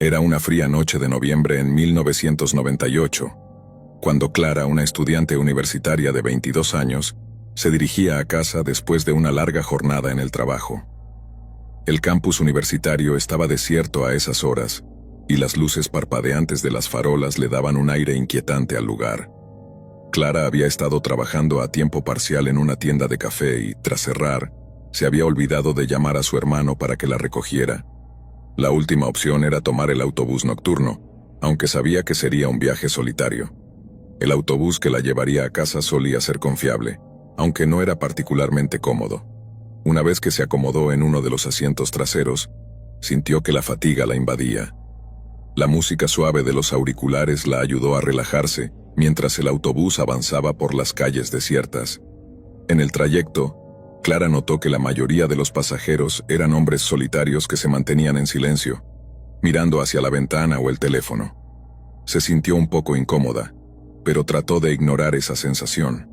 Era una fría noche de noviembre en 1998, cuando Clara, una estudiante universitaria de 22 años, se dirigía a casa después de una larga jornada en el trabajo. El campus universitario estaba desierto a esas horas, y las luces parpadeantes de las farolas le daban un aire inquietante al lugar. Clara había estado trabajando a tiempo parcial en una tienda de café y, tras cerrar, se había olvidado de llamar a su hermano para que la recogiera. La última opción era tomar el autobús nocturno, aunque sabía que sería un viaje solitario. El autobús que la llevaría a casa solía ser confiable, aunque no era particularmente cómodo. Una vez que se acomodó en uno de los asientos traseros, sintió que la fatiga la invadía. La música suave de los auriculares la ayudó a relajarse mientras el autobús avanzaba por las calles desiertas. En el trayecto, Clara notó que la mayoría de los pasajeros eran hombres solitarios que se mantenían en silencio, mirando hacia la ventana o el teléfono. Se sintió un poco incómoda, pero trató de ignorar esa sensación.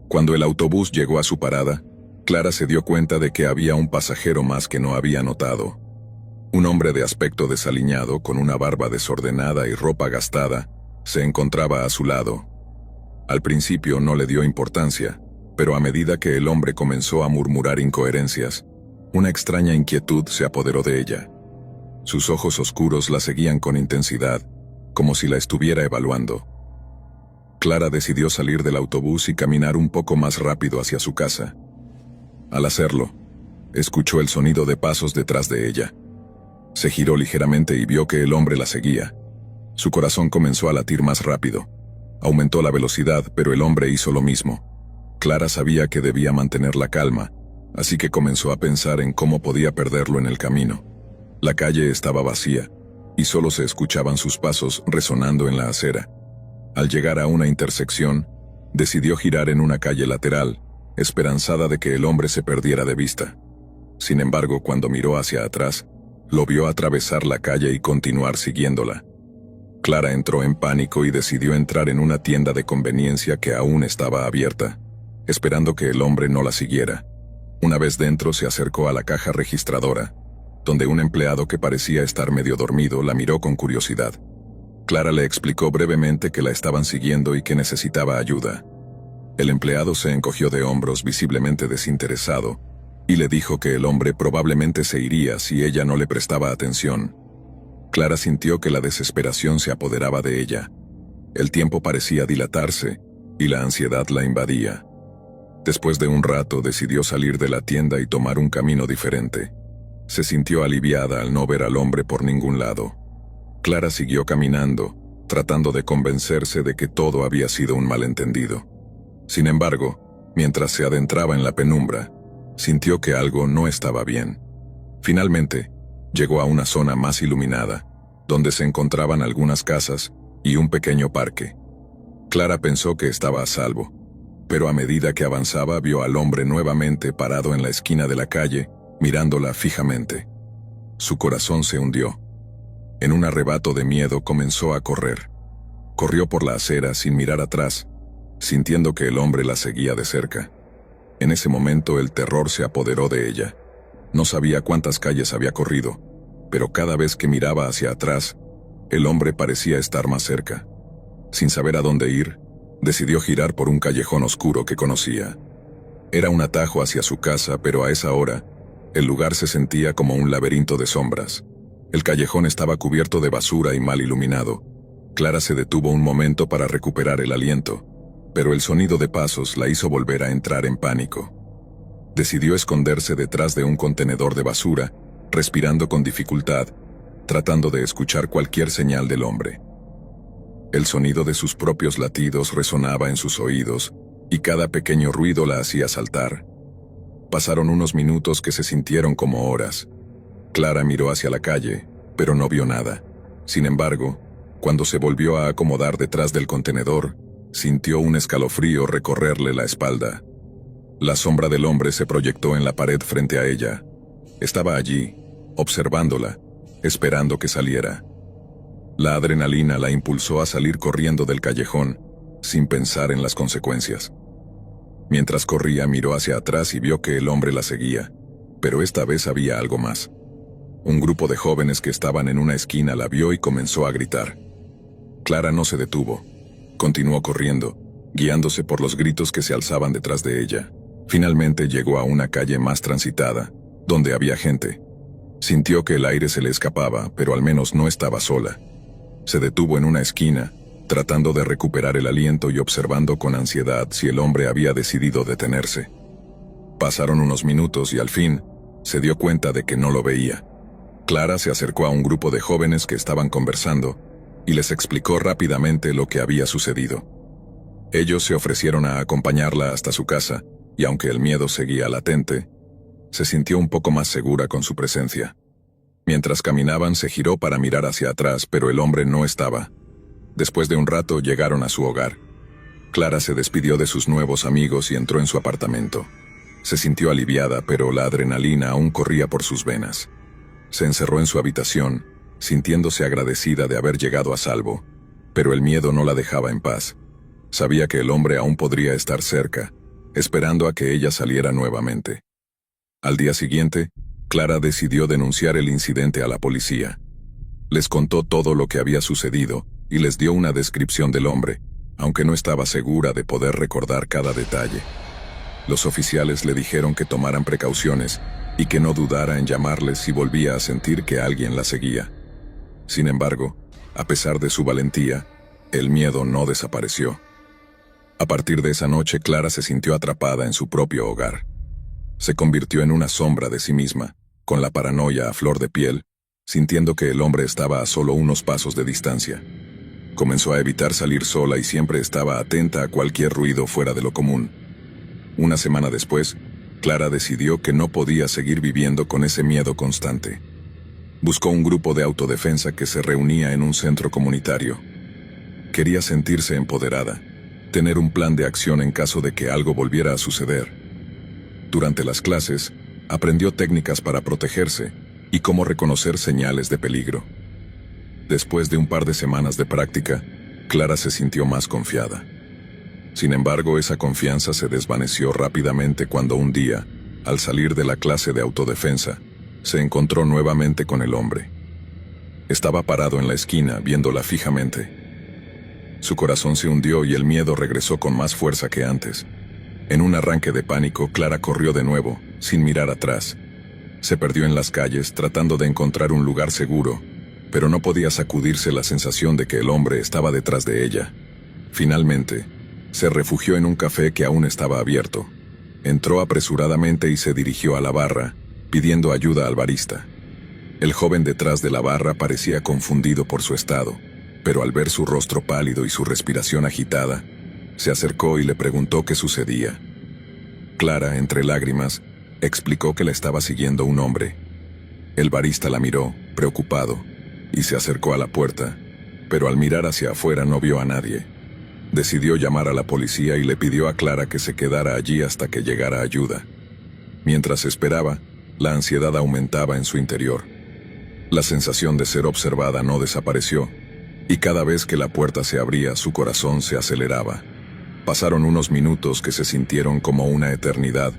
Cuando el autobús llegó a su parada, Clara se dio cuenta de que había un pasajero más que no había notado. Un hombre de aspecto desaliñado, con una barba desordenada y ropa gastada, se encontraba a su lado. Al principio no le dio importancia, pero a medida que el hombre comenzó a murmurar incoherencias, una extraña inquietud se apoderó de ella. Sus ojos oscuros la seguían con intensidad, como si la estuviera evaluando. Clara decidió salir del autobús y caminar un poco más rápido hacia su casa. Al hacerlo, escuchó el sonido de pasos detrás de ella. Se giró ligeramente y vio que el hombre la seguía. Su corazón comenzó a latir más rápido. Aumentó la velocidad, pero el hombre hizo lo mismo. Clara sabía que debía mantener la calma, así que comenzó a pensar en cómo podía perderlo en el camino. La calle estaba vacía, y solo se escuchaban sus pasos resonando en la acera. Al llegar a una intersección, decidió girar en una calle lateral, esperanzada de que el hombre se perdiera de vista. Sin embargo, cuando miró hacia atrás, lo vio atravesar la calle y continuar siguiéndola. Clara entró en pánico y decidió entrar en una tienda de conveniencia que aún estaba abierta, esperando que el hombre no la siguiera. Una vez dentro, se acercó a la caja registradora, donde un empleado que parecía estar medio dormido la miró con curiosidad. Clara le explicó brevemente que la estaban siguiendo y que necesitaba ayuda. El empleado se encogió de hombros, visiblemente desinteresado, y le dijo que el hombre probablemente se iría si ella no le prestaba atención. Clara sintió que la desesperación se apoderaba de ella. El tiempo parecía dilatarse, y la ansiedad la invadía. Después de un rato decidió salir de la tienda y tomar un camino diferente. Se sintió aliviada al no ver al hombre por ningún lado. Clara siguió caminando, tratando de convencerse de que todo había sido un malentendido. Sin embargo, mientras se adentraba en la penumbra, sintió que algo no estaba bien. Finalmente, llegó a una zona más iluminada, donde se encontraban algunas casas y un pequeño parque. Clara pensó que estaba a salvo, pero a medida que avanzaba vio al hombre nuevamente parado en la esquina de la calle, mirándola fijamente. Su corazón se hundió. En un arrebato de miedo comenzó a correr. Corrió por la acera sin mirar atrás, sintiendo que el hombre la seguía de cerca. En ese momento el terror se apoderó de ella. No sabía cuántas calles había corrido, pero cada vez que miraba hacia atrás, el hombre parecía estar más cerca. Sin saber a dónde ir, decidió girar por un callejón oscuro que conocía. Era un atajo hacia su casa, pero a esa hora, el lugar se sentía como un laberinto de sombras. El callejón estaba cubierto de basura y mal iluminado. Clara se detuvo un momento para recuperar el aliento, pero el sonido de pasos la hizo volver a entrar en pánico. Decidió esconderse detrás de un contenedor de basura, respirando con dificultad, tratando de escuchar cualquier señal del hombre. El sonido de sus propios latidos resonaba en sus oídos, y cada pequeño ruido la hacía saltar. Pasaron unos minutos que se sintieron como horas. Clara miró hacia la calle, pero no vio nada. Sin embargo, cuando se volvió a acomodar detrás del contenedor, sintió un escalofrío recorrerle la espalda. La sombra del hombre se proyectó en la pared frente a ella. Estaba allí, observándola, esperando que saliera. La adrenalina la impulsó a salir corriendo del callejón, sin pensar en las consecuencias. Mientras corría, miró hacia atrás y vio que el hombre la seguía, pero esta vez había algo más. Un grupo de jóvenes que estaban en una esquina la vio y comenzó a gritar. Clara no se detuvo. Continuó corriendo, guiándose por los gritos que se alzaban detrás de ella. Finalmente llegó a una calle más transitada, donde había gente. Sintió que el aire se le escapaba, pero al menos no estaba sola. Se detuvo en una esquina, tratando de recuperar el aliento y observando con ansiedad si el hombre había decidido detenerse. Pasaron unos minutos y al fin, se dio cuenta de que no lo veía. Clara se acercó a un grupo de jóvenes que estaban conversando y les explicó rápidamente lo que había sucedido. Ellos se ofrecieron a acompañarla hasta su casa, y aunque el miedo seguía latente, se sintió un poco más segura con su presencia. Mientras caminaban se giró para mirar hacia atrás, pero el hombre no estaba. Después de un rato llegaron a su hogar. Clara se despidió de sus nuevos amigos y entró en su apartamento. Se sintió aliviada, pero la adrenalina aún corría por sus venas. Se encerró en su habitación, sintiéndose agradecida de haber llegado a salvo, pero el miedo no la dejaba en paz. Sabía que el hombre aún podría estar cerca, esperando a que ella saliera nuevamente. Al día siguiente, Clara decidió denunciar el incidente a la policía. Les contó todo lo que había sucedido y les dio una descripción del hombre, aunque no estaba segura de poder recordar cada detalle. Los oficiales le dijeron que tomaran precauciones y que no dudara en llamarles si volvía a sentir que alguien la seguía. Sin embargo, a pesar de su valentía, el miedo no desapareció. A partir de esa noche, Clara se sintió atrapada en su propio hogar. Se convirtió en una sombra de sí misma, con la paranoia a flor de piel, sintiendo que el hombre estaba a solo unos pasos de distancia. Comenzó a evitar salir sola y siempre estaba atenta a cualquier ruido fuera de lo común. Una semana después, Clara decidió que no podía seguir viviendo con ese miedo constante. Buscó un grupo de autodefensa que se reunía en un centro comunitario. Quería sentirse empoderada, tener un plan de acción en caso de que algo volviera a suceder. Durante las clases, aprendió técnicas para protegerse y cómo reconocer señales de peligro. Después de un par de semanas de práctica, Clara se sintió más confiada. Sin embargo, esa confianza se desvaneció rápidamente cuando un día, al salir de la clase de autodefensa, se encontró nuevamente con el hombre. Estaba parado en la esquina, viéndola fijamente. Su corazón se hundió y el miedo regresó con más fuerza que antes. En un arranque de pánico, Clara corrió de nuevo, sin mirar atrás. Se perdió en las calles, tratando de encontrar un lugar seguro, pero no podía sacudirse la sensación de que el hombre estaba detrás de ella. Finalmente, se refugió en un café que aún estaba abierto. Entró apresuradamente y se dirigió a la barra, pidiendo ayuda al barista. El joven detrás de la barra parecía confundido por su estado, pero al ver su rostro pálido y su respiración agitada, se acercó y le preguntó qué sucedía. Clara, entre lágrimas, explicó que la estaba siguiendo un hombre. El barista la miró, preocupado, y se acercó a la puerta, pero al mirar hacia afuera no vio a nadie. Decidió llamar a la policía y le pidió a Clara que se quedara allí hasta que llegara ayuda. Mientras esperaba, la ansiedad aumentaba en su interior. La sensación de ser observada no desapareció, y cada vez que la puerta se abría, su corazón se aceleraba. Pasaron unos minutos que se sintieron como una eternidad,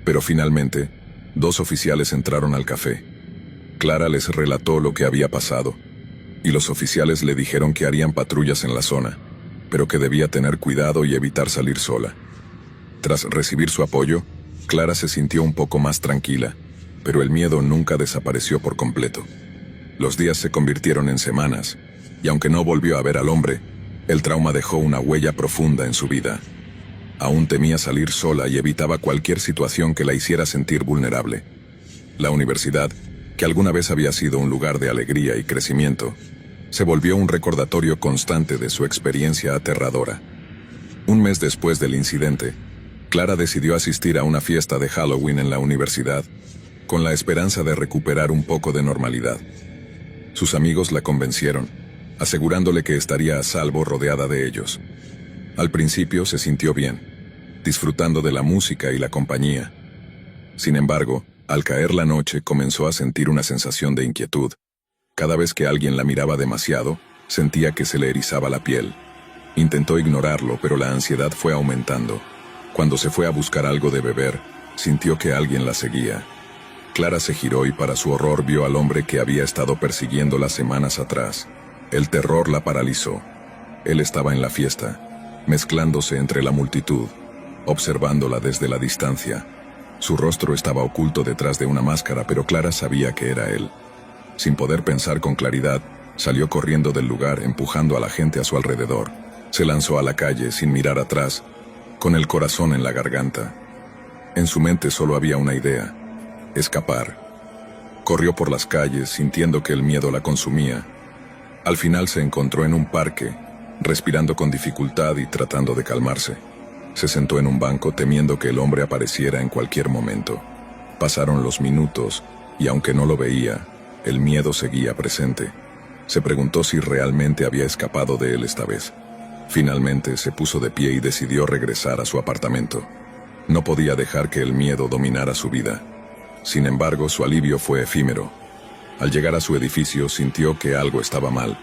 pero finalmente, 2 oficiales entraron al café. Clara les relató lo que había pasado, y los oficiales le dijeron que harían patrullas en la zona, pero que debía tener cuidado y evitar salir sola. Tras recibir su apoyo, Clara se sintió un poco más tranquila, pero el miedo nunca desapareció por completo. Los días se convirtieron en semanas, y aunque no volvió a ver al hombre, el trauma dejó una huella profunda en su vida. Aún temía salir sola y evitaba cualquier situación que la hiciera sentir vulnerable. La universidad, que alguna vez había sido un lugar de alegría y crecimiento, se volvió un recordatorio constante de su experiencia aterradora. Un mes después del incidente, Clara decidió asistir a una fiesta de Halloween en la universidad, con la esperanza de recuperar un poco de normalidad. Sus amigos la convencieron, asegurándole que estaría a salvo rodeada de ellos. Al principio se sintió bien, disfrutando de la música y la compañía. Sin embargo, al caer la noche comenzó a sentir una sensación de inquietud. Cada vez que alguien la miraba demasiado, sentía que se le erizaba la piel. Intentó ignorarlo, pero la ansiedad fue aumentando. Cuando se fue a buscar algo de beber, sintió que alguien la seguía. Clara se giró y para su horror vio al hombre que había estado persiguiéndola semanas atrás. El terror la paralizó. Él estaba en la fiesta, mezclándose entre la multitud, observándola desde la distancia. Su rostro estaba oculto detrás de una máscara, pero Clara sabía que era él. Sin poder pensar con claridad, salió corriendo del lugar, empujando a la gente a su alrededor. Se lanzó a la calle sin mirar atrás, con el corazón en la garganta. En su mente solo había una idea: escapar. Corrió por las calles, sintiendo que el miedo la consumía. Al final se encontró en un parque, respirando con dificultad y tratando de calmarse. Se sentó en un banco temiendo que el hombre apareciera en cualquier momento. Pasaron los minutos, y aunque no lo veía, el miedo seguía presente. Se preguntó si realmente había escapado de él esta vez. Finalmente se puso de pie y decidió regresar a su apartamento. No podía dejar que el miedo dominara su vida. Sin embargo, su alivio fue efímero. Al llegar a su edificio, sintió que algo estaba mal.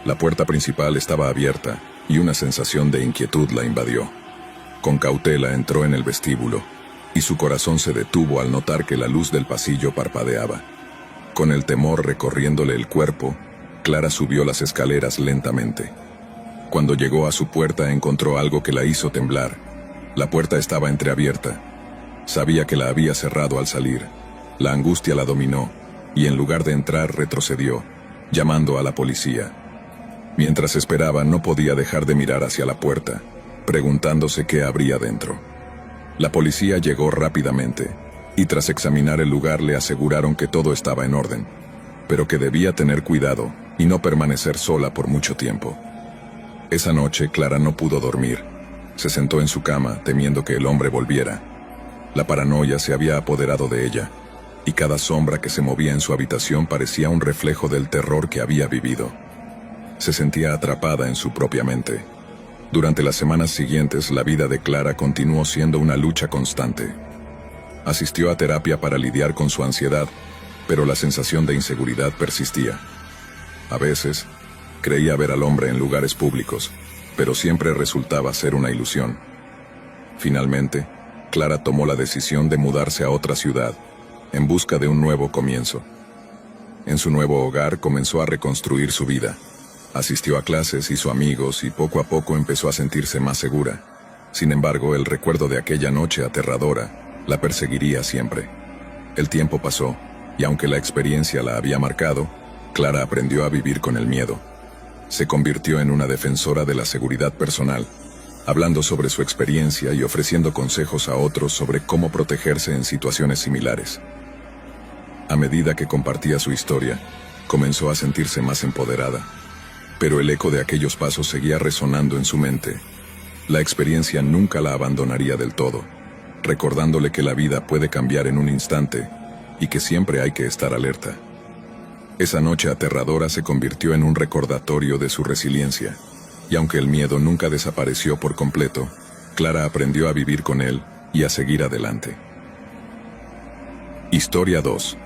La puerta principal estaba abierta, y una sensación de inquietud la invadió. Con cautela entró en el vestíbulo, y su corazón se detuvo al notar que la luz del pasillo parpadeaba. Con el temor recorriéndole el cuerpo, Clara subió las escaleras lentamente. Cuando llegó a su puerta encontró algo que la hizo temblar. La puerta estaba entreabierta. Sabía que la había cerrado al salir. La angustia la dominó, y en lugar de entrar retrocedió, llamando a la policía. Mientras esperaba no podía dejar de mirar hacia la puerta, preguntándose qué habría dentro. La policía llegó rápidamente, y tras examinar el lugar le aseguraron que todo estaba en orden, pero que debía tener cuidado y no permanecer sola por mucho tiempo. Esa noche Clara no pudo dormir. Se sentó en su cama temiendo que el hombre volviera. La paranoia se había apoderado de ella, y cada sombra que se movía en su habitación parecía un reflejo del terror que había vivido. Se sentía atrapada en su propia mente. Durante las semanas siguientes, la vida de Clara continuó siendo una lucha constante. Asistió a terapia para lidiar con su ansiedad, pero la sensación de inseguridad persistía. A veces, creía ver al hombre en lugares públicos, pero siempre resultaba ser una ilusión. Finalmente, Clara tomó la decisión de mudarse a otra ciudad, en busca de un nuevo comienzo. En su nuevo hogar comenzó a reconstruir su vida. Asistió a clases, hizo amigos y poco a poco empezó a sentirse más segura. Sin embargo, el recuerdo de aquella noche aterradora la perseguiría siempre. El tiempo pasó, y aunque la experiencia la había marcado, Clara aprendió a vivir con el miedo. Se convirtió en una defensora de la seguridad personal, hablando sobre su experiencia y ofreciendo consejos a otros sobre cómo protegerse en situaciones similares. A medida que compartía su historia, comenzó a sentirse más empoderada. Pero el eco de aquellos pasos seguía resonando en su mente. La experiencia nunca la abandonaría del todo, recordándole que la vida puede cambiar en un instante y que siempre hay que estar alerta. Esa noche aterradora se convirtió en un recordatorio de su resiliencia, y aunque el miedo nunca desapareció por completo, Clara aprendió a vivir con él y a seguir adelante. Historia 2.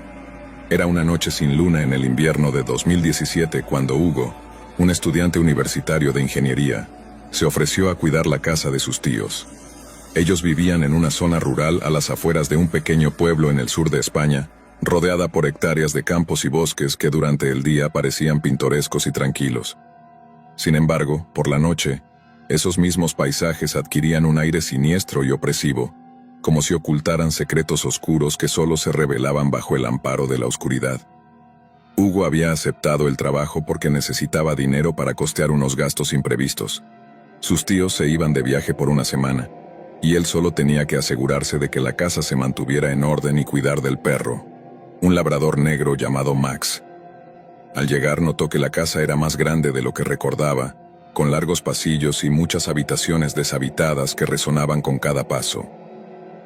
Era una noche sin luna en el invierno de 2017 cuando Hugo, un estudiante universitario de ingeniería, se ofreció a cuidar la casa de sus tíos. Ellos vivían en una zona rural a las afueras de un pequeño pueblo en el sur de España, rodeada por hectáreas de campos y bosques que durante el día parecían pintorescos y tranquilos. Sin embargo, por la noche, esos mismos paisajes adquirían un aire siniestro y opresivo, como si ocultaran secretos oscuros que solo se revelaban bajo el amparo de la oscuridad. Hugo había aceptado el trabajo porque necesitaba dinero para costear unos gastos imprevistos. Sus tíos se iban de viaje por una semana, y él solo tenía que asegurarse de que la casa se mantuviera en orden y cuidar del perro, un labrador negro llamado Max. Al llegar notó que la casa era más grande de lo que recordaba, con largos pasillos y muchas habitaciones deshabitadas que resonaban con cada paso.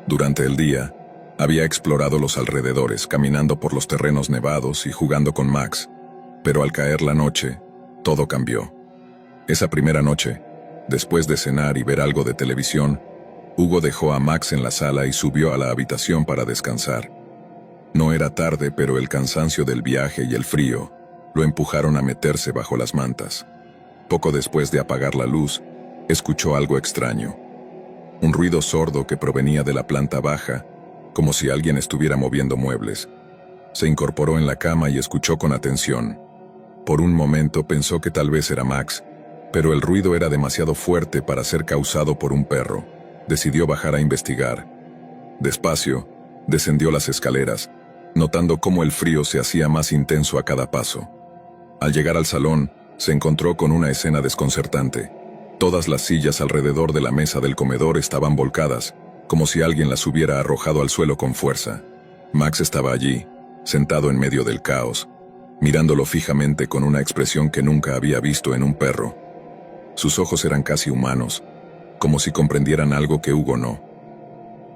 Durante el día, había explorado los alrededores, caminando por los terrenos nevados y jugando con Max, pero al caer la noche, todo cambió. Esa primera noche, después de cenar y ver algo de televisión, Hugo dejó a Max en la sala y subió a la habitación para descansar. No era tarde, pero el cansancio del viaje y el frío lo empujaron a meterse bajo las mantas. Poco después de apagar la luz, escuchó algo extraño. Un ruido sordo que provenía de la planta baja, como si alguien estuviera moviendo muebles. Se incorporó en la cama y escuchó con atención. Por un momento pensó que tal vez era Max, pero el ruido era demasiado fuerte para ser causado por un perro. Decidió bajar a investigar. Despacio, descendió las escaleras, notando cómo el frío se hacía más intenso a cada paso. Al llegar al salón, se encontró con una escena desconcertante. Todas las sillas alrededor de la mesa del comedor estaban volcadas, como si alguien las hubiera arrojado al suelo con fuerza. Max estaba allí, sentado en medio del caos, mirándolo fijamente con una expresión que nunca había visto en un perro. Sus ojos eran casi humanos, como si comprendieran algo que Hugo no.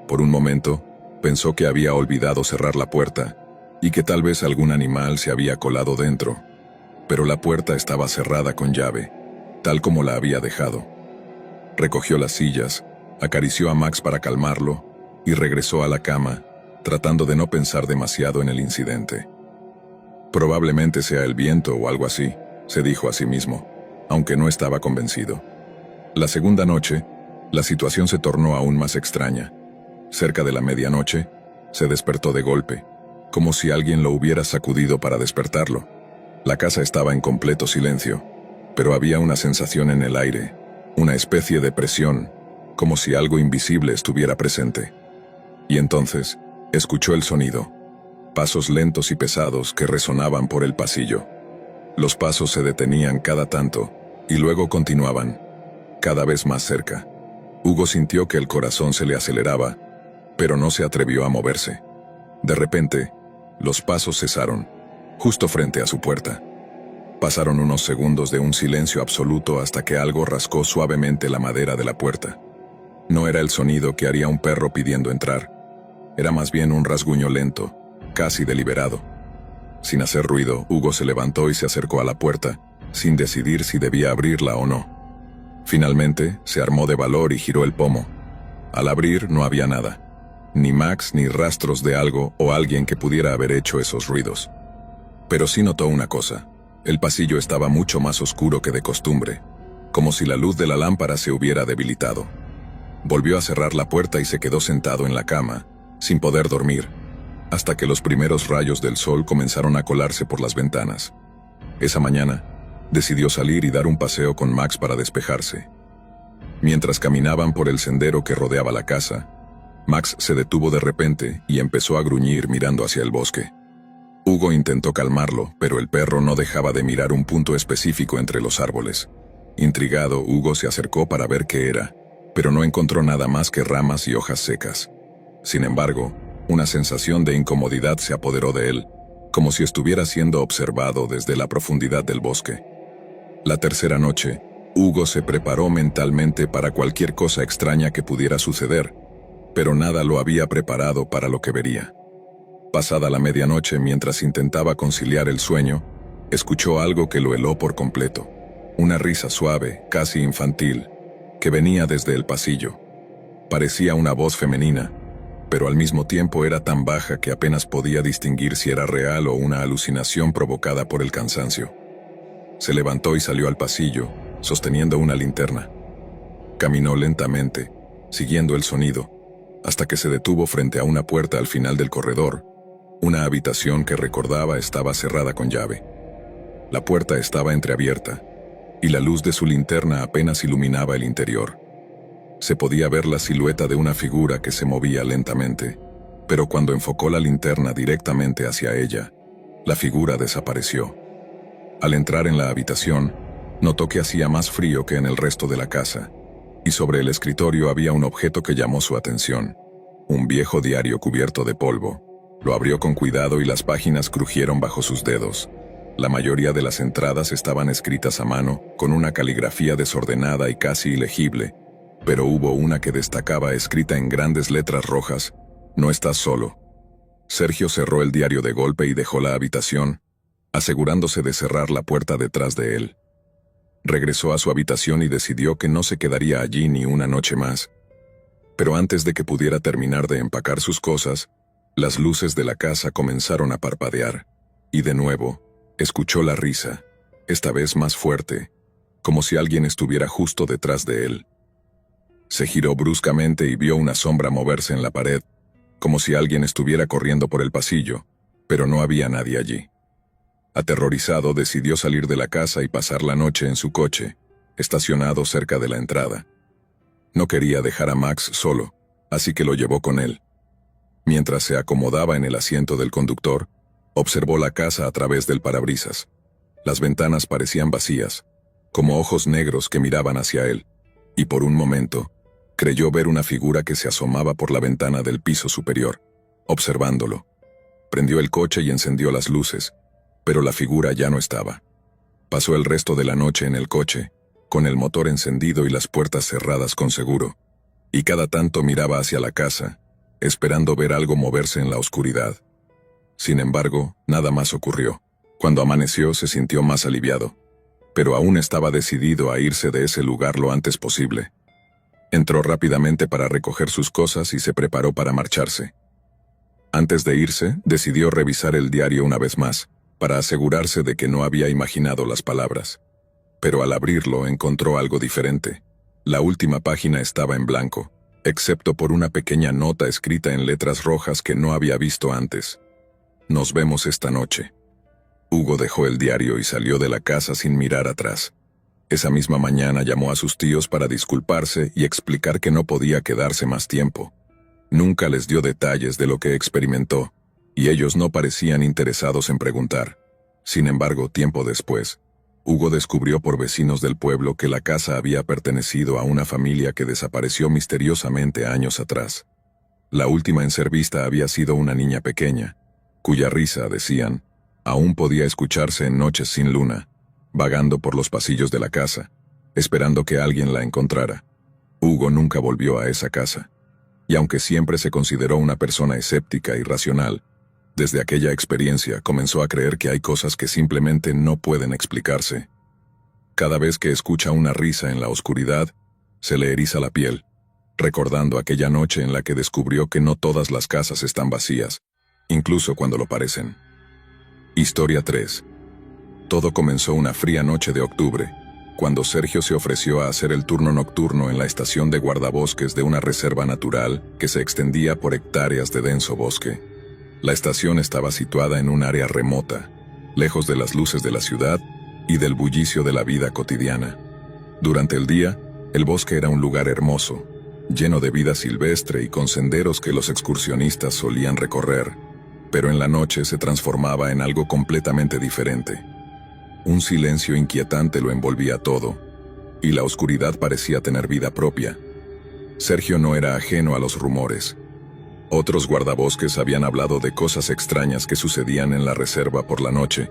Por un momento, pensó que había olvidado cerrar la puerta, y que tal vez algún animal se había colado dentro. Pero la puerta estaba cerrada con llave, tal como la había dejado. Recogió las sillas, acarició a Max para calmarlo, y regresó a la cama, tratando de no pensar demasiado en el incidente. Probablemente sea el viento o algo así, se dijo a sí mismo, aunque no estaba convencido. La segunda noche, la situación se tornó aún más extraña. Cerca de la medianoche, se despertó de golpe, como si alguien lo hubiera sacudido para despertarlo. La casa estaba en completo silencio, pero había una sensación en el aire, una especie de presión, como si algo invisible estuviera presente. Y entonces, escuchó el sonido, pasos lentos y pesados que resonaban por el pasillo. Los pasos se detenían cada tanto, y luego continuaban, cada vez más cerca. Hugo sintió que el corazón se le aceleraba, pero no se atrevió a moverse. De repente, los pasos cesaron, justo frente a su puerta. Pasaron unos segundos de un silencio absoluto hasta que algo rascó suavemente la madera de la puerta. No era el sonido que haría un perro pidiendo entrar. Era más bien un rasguño lento, casi deliberado. Sin hacer ruido, Hugo se levantó y se acercó a la puerta, sin decidir si debía abrirla o no. Finalmente, se armó de valor y giró el pomo. Al abrir no había nada. Ni Max ni rastros de algo o alguien que pudiera haber hecho esos ruidos. Pero sí notó una cosa. El pasillo estaba mucho más oscuro que de costumbre, como si la luz de la lámpara se hubiera debilitado. Volvió a cerrar la puerta y se quedó sentado en la cama, sin poder dormir, hasta que los primeros rayos del sol comenzaron a colarse por las ventanas. Esa mañana, decidió salir y dar un paseo con Max para despejarse. Mientras caminaban por el sendero que rodeaba la casa, Max se detuvo de repente y empezó a gruñir mirando hacia el bosque. Hugo intentó calmarlo, pero el perro no dejaba de mirar un punto específico entre los árboles. Intrigado, Hugo se acercó para ver qué era, pero no encontró nada más que ramas y hojas secas. Sin embargo, una sensación de incomodidad se apoderó de él, como si estuviera siendo observado desde la profundidad del bosque. La tercera noche, Hugo se preparó mentalmente para cualquier cosa extraña que pudiera suceder, pero nada lo había preparado para lo que vería. Pasada la medianoche, mientras intentaba conciliar el sueño, escuchó algo que lo heló por completo. Una risa suave, casi infantil, que venía desde el pasillo. Parecía una voz femenina, pero al mismo tiempo era tan baja que apenas podía distinguir si era real o una alucinación provocada por el cansancio. Se levantó y salió al pasillo, sosteniendo una linterna. Caminó lentamente, siguiendo el sonido, hasta que se detuvo frente a una puerta al final del corredor. Una habitación que recordaba estaba cerrada con llave. La puerta estaba entreabierta, y la luz de su linterna apenas iluminaba el interior. Se podía ver la silueta de una figura que se movía lentamente, pero cuando enfocó la linterna directamente hacia ella, la figura desapareció. Al entrar en la habitación, notó que hacía más frío que en el resto de la casa, y sobre el escritorio había un objeto que llamó su atención, un viejo diario cubierto de polvo. Lo abrió con cuidado y las páginas crujieron bajo sus dedos. La mayoría de las entradas estaban escritas a mano, con una caligrafía desordenada y casi ilegible, pero hubo una que destacaba escrita en grandes letras rojas: "No estás solo". Sergio cerró el diario de golpe y dejó la habitación, asegurándose de cerrar la puerta detrás de él. Regresó a su habitación y decidió que no se quedaría allí ni una noche más. Pero antes de que pudiera terminar de empacar sus cosas, las luces de la casa comenzaron a parpadear, y de nuevo, escuchó la risa, esta vez más fuerte, como si alguien estuviera justo detrás de él. Se giró bruscamente y vio una sombra moverse en la pared, como si alguien estuviera corriendo por el pasillo, pero no había nadie allí. Aterrorizado, decidió salir de la casa y pasar la noche en su coche, estacionado cerca de la entrada. No quería dejar a Max solo, así que lo llevó con él. Mientras se acomodaba en el asiento del conductor, observó la casa a través del parabrisas. Las ventanas parecían vacías, como ojos negros que miraban hacia él, y por un momento, creyó ver una figura que se asomaba por la ventana del piso superior, observándolo. Prendió el coche y encendió las luces, pero la figura ya no estaba. Pasó el resto de la noche en el coche, con el motor encendido y las puertas cerradas con seguro, y cada tanto miraba hacia la casa, esperando ver algo moverse en la oscuridad. Sin embargo, nada más ocurrió. Cuando amaneció se sintió más aliviado, pero aún estaba decidido a irse de ese lugar lo antes posible. Entró rápidamente para recoger sus cosas y se preparó para marcharse. Antes de irse, decidió revisar el diario una vez más, para asegurarse de que no había imaginado las palabras. Pero al abrirlo encontró algo diferente. La última página estaba en blanco, excepto por una pequeña nota escrita en letras rojas que no había visto antes. Nos vemos esta noche. Hugo dejó el diario y salió de la casa sin mirar atrás. Esa misma mañana llamó a sus tíos para disculparse y explicar que no podía quedarse más tiempo. Nunca les dio detalles de lo que experimentó, y ellos no parecían interesados en preguntar. Sin embargo, tiempo después, Hugo descubrió por vecinos del pueblo que la casa había pertenecido a una familia que desapareció misteriosamente años atrás. La última en ser vista había sido una niña pequeña, cuya risa, decían, aún podía escucharse en noches sin luna, vagando por los pasillos de la casa, esperando que alguien la encontrara. Hugo nunca volvió a esa casa, y aunque siempre se consideró una persona escéptica y racional, desde aquella experiencia comenzó a creer que hay cosas que simplemente no pueden explicarse. Cada vez que escucha una risa en la oscuridad, se le eriza la piel, recordando aquella noche en la que descubrió que no todas las casas están vacías, incluso cuando lo parecen. Historia 3. Todo comenzó una fría noche de octubre, cuando Sergio se ofreció a hacer el turno nocturno en la estación de guardabosques de una reserva natural que se extendía por hectáreas de denso bosque. La estación estaba situada en un área remota, lejos de las luces de la ciudad y del bullicio de la vida cotidiana. Durante el día, el bosque era un lugar hermoso, lleno de vida silvestre y con senderos que los excursionistas solían recorrer, pero en la noche se transformaba en algo completamente diferente. Un silencio inquietante lo envolvía todo, y la oscuridad parecía tener vida propia. Sergio no era ajeno a los rumores. Otros guardabosques habían hablado de cosas extrañas que sucedían en la reserva por la noche,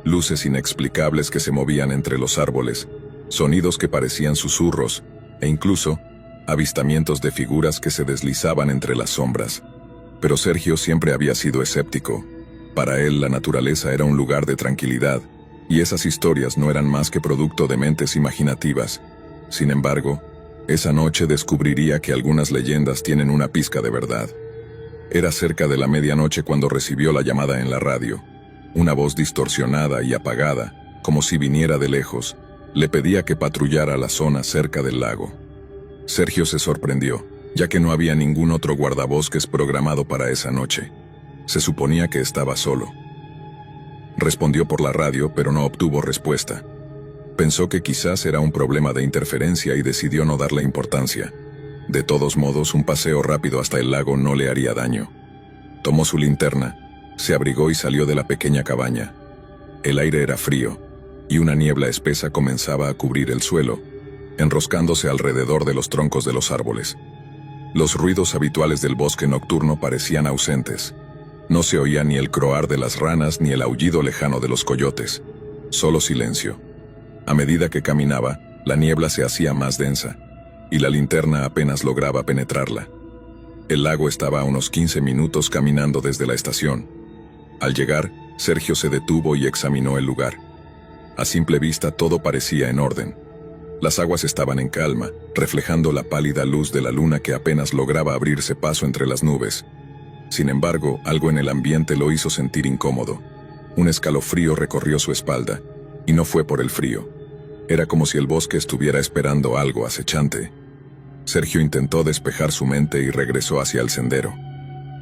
luces inexplicables que se movían entre los árboles, sonidos que parecían susurros, e incluso avistamientos de figuras que se deslizaban entre las sombras. Pero Sergio siempre había sido escéptico. Para él la naturaleza era un lugar de tranquilidad, y esas historias no eran más que producto de mentes imaginativas. Sin embargo, esa noche descubriría que algunas leyendas tienen una pizca de verdad. Era cerca de la medianoche cuando recibió la llamada en la radio. Una voz distorsionada y apagada, como si viniera de lejos, le pedía que patrullara la zona cerca del lago. Sergio se sorprendió, ya que no había ningún otro guardabosques programado para esa noche. Se suponía que estaba solo. Respondió por la radio, pero no obtuvo respuesta. Pensó que quizás era un problema de interferencia y decidió no darle importancia. De todos modos, un paseo rápido hasta el lago no le haría daño. Tomó su linterna, se abrigó y salió de la pequeña cabaña. El aire era frío, y una niebla espesa comenzaba a cubrir el suelo, enroscándose alrededor de los troncos de los árboles. Los ruidos habituales del bosque nocturno parecían ausentes. No se oía ni el croar de las ranas ni el aullido lejano de los coyotes. Solo silencio. A medida que caminaba, la niebla se hacía más densa, y la linterna apenas lograba penetrarla. El lago estaba a unos 15 minutos caminando desde la estación. Al llegar, Sergio se detuvo y examinó el lugar. A simple vista todo parecía en orden. Las aguas estaban en calma, reflejando la pálida luz de la luna que apenas lograba abrirse paso entre las nubes. Sin embargo, algo en el ambiente lo hizo sentir incómodo. Un escalofrío recorrió su espalda, y no fue por el frío. Era como si el bosque estuviera esperando algo acechante. Sergio intentó despejar su mente y regresó hacia el sendero.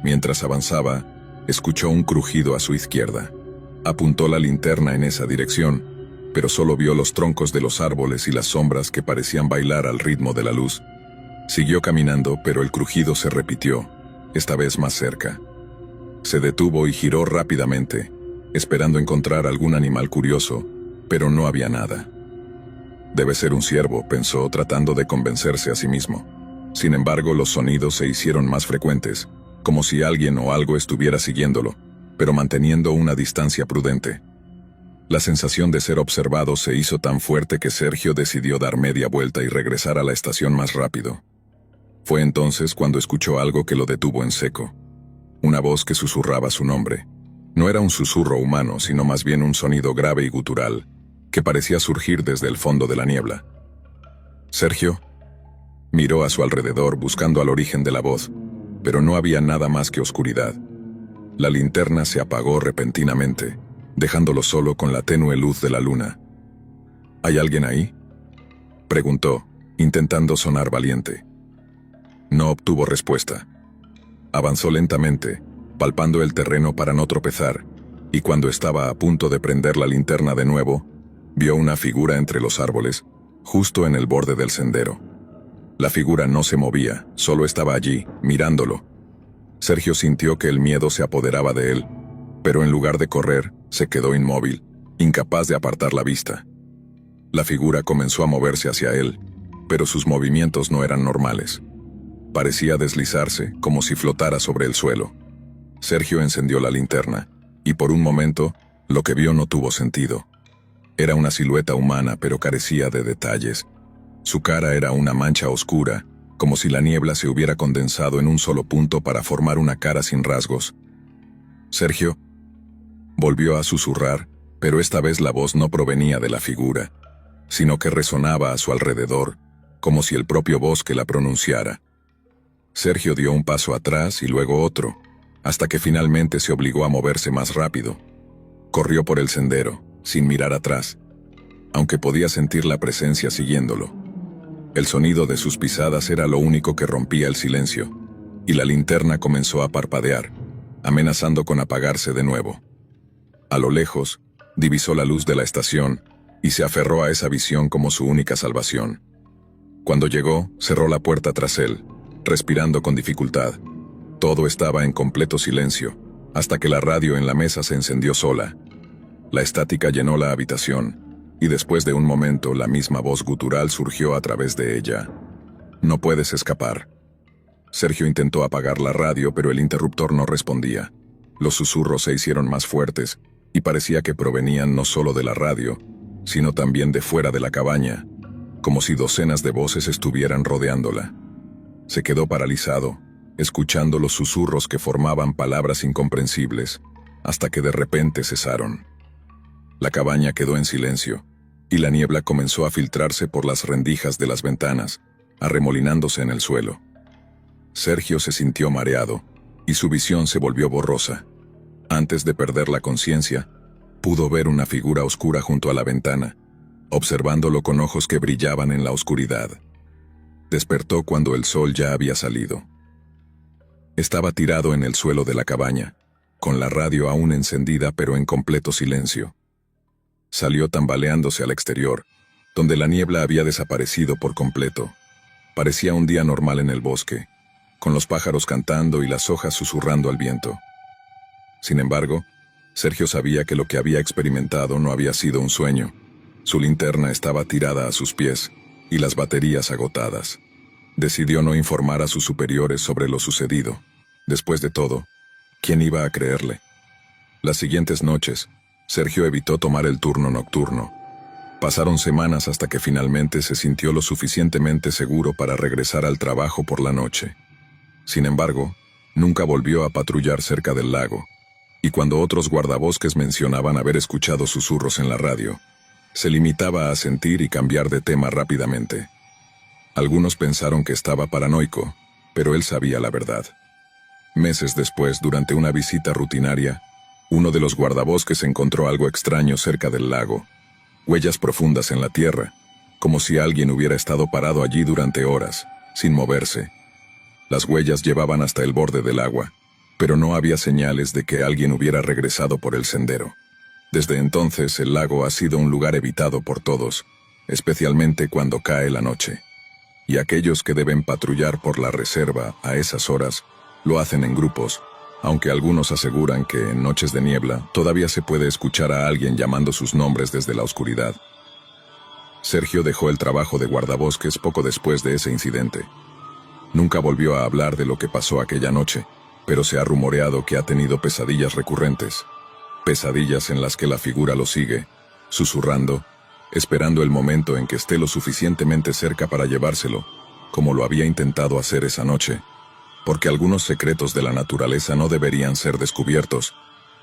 Mientras avanzaba, escuchó un crujido a su izquierda. Apuntó la linterna en esa dirección, pero solo vio los troncos de los árboles y las sombras que parecían bailar al ritmo de la luz. Siguió caminando, pero el crujido se repitió, esta vez más cerca. Se detuvo y giró rápidamente, esperando encontrar algún animal curioso, pero no había nada. Debe ser un ciervo, pensó, tratando de convencerse a sí mismo. Sin embargo, los sonidos se hicieron más frecuentes, como si alguien o algo estuviera siguiéndolo, pero manteniendo una distancia prudente. La sensación de ser observado se hizo tan fuerte que Sergio decidió dar media vuelta y regresar a la estación más rápido. Fue entonces cuando escuchó algo que lo detuvo en seco. Una voz que susurraba su nombre. No era un susurro humano, sino más bien un sonido grave y gutural, que parecía surgir desde el fondo de la niebla. Sergio miró a su alrededor buscando al origen de la voz, pero no había nada más que oscuridad. La linterna se apagó repentinamente, dejándolo solo con la tenue luz de la luna. ¿Hay alguien ahí?, preguntó, intentando sonar valiente. No obtuvo respuesta. Avanzó lentamente, palpando el terreno para no tropezar, y cuando estaba a punto de prender la linterna de nuevo, vio una figura entre los árboles, justo en el borde del sendero. La figura no se movía, solo estaba allí, mirándolo. Sergio sintió que el miedo se apoderaba de él, pero en lugar de correr, se quedó inmóvil, incapaz de apartar la vista. La figura comenzó a moverse hacia él, pero sus movimientos no eran normales. Parecía deslizarse, como si flotara sobre el suelo. Sergio encendió la linterna, y por un momento, lo que vio no tuvo sentido. Era una silueta humana, pero carecía de detalles. Su cara era una mancha oscura, como si la niebla se hubiera condensado en un solo punto para formar una cara sin rasgos. Sergio volvió a susurrar, pero esta vez la voz no provenía de la figura, sino que resonaba a su alrededor, como si el propio bosque la pronunciara. Sergio dio un paso atrás y luego otro, hasta que finalmente se obligó a moverse más rápido. Corrió por el sendero, sin mirar atrás, aunque podía sentir la presencia siguiéndolo. El sonido de sus pisadas era lo único que rompía el silencio, y la linterna comenzó a parpadear, amenazando con apagarse de nuevo. A lo lejos, divisó la luz de la estación, y se aferró a esa visión como su única salvación. Cuando llegó, cerró la puerta tras él, respirando con dificultad. Todo estaba en completo silencio, hasta que la radio en la mesa se encendió sola. La estática llenó la habitación, y después de un momento la misma voz gutural surgió a través de ella. «No puedes escapar». Sergio intentó apagar la radio, pero el interruptor no respondía. Los susurros se hicieron más fuertes, y parecía que provenían no solo de la radio, sino también de fuera de la cabaña, como si docenas de voces estuvieran rodeándola. Se quedó paralizado, escuchando los susurros que formaban palabras incomprensibles, hasta que de repente cesaron. La cabaña quedó en silencio, y la niebla comenzó a filtrarse por las rendijas de las ventanas, arremolinándose en el suelo. Sergio se sintió mareado, y su visión se volvió borrosa. Antes de perder la conciencia, pudo ver una figura oscura junto a la ventana, observándolo con ojos que brillaban en la oscuridad. Despertó cuando el sol ya había salido. Estaba tirado en el suelo de la cabaña, con la radio aún encendida pero en completo silencio. Salió tambaleándose al exterior, donde la niebla había desaparecido por completo. Parecía un día normal en el bosque, con los pájaros cantando y las hojas susurrando al viento. Sin embargo, Sergio sabía que lo que había experimentado no había sido un sueño. Su linterna estaba tirada a sus pies, y las baterías agotadas. Decidió no informar a sus superiores sobre lo sucedido. Después de todo, ¿quién iba a creerle? Las siguientes noches, Sergio evitó tomar el turno nocturno. Pasaron semanas hasta que finalmente se sintió lo suficientemente seguro para regresar al trabajo por la noche. Sin embargo, nunca volvió a patrullar cerca del lago, y cuando otros guardabosques mencionaban haber escuchado susurros en la radio, se limitaba a sentir y cambiar de tema rápidamente. Algunos pensaron que estaba paranoico, pero él sabía la verdad. Meses después, durante una visita rutinaria, uno de los guardabosques encontró algo extraño cerca del lago, huellas profundas en la tierra, como si alguien hubiera estado parado allí durante horas, sin moverse. Las huellas llevaban hasta el borde del agua, pero no había señales de que alguien hubiera regresado por el sendero. Desde entonces, el lago ha sido un lugar evitado por todos, especialmente cuando cae la noche. Y aquellos que deben patrullar por la reserva a esas horas lo hacen en grupos, aunque algunos aseguran que en noches de niebla todavía se puede escuchar a alguien llamando sus nombres desde la oscuridad. Sergio dejó el trabajo de guardabosques poco después de ese incidente. Nunca volvió a hablar de lo que pasó aquella noche, pero se ha rumoreado que ha tenido pesadillas recurrentes. Pesadillas en las que la figura lo sigue, susurrando, esperando el momento en que esté lo suficientemente cerca para llevárselo, como lo había intentado hacer esa noche, porque algunos secretos de la naturaleza no deberían ser descubiertos,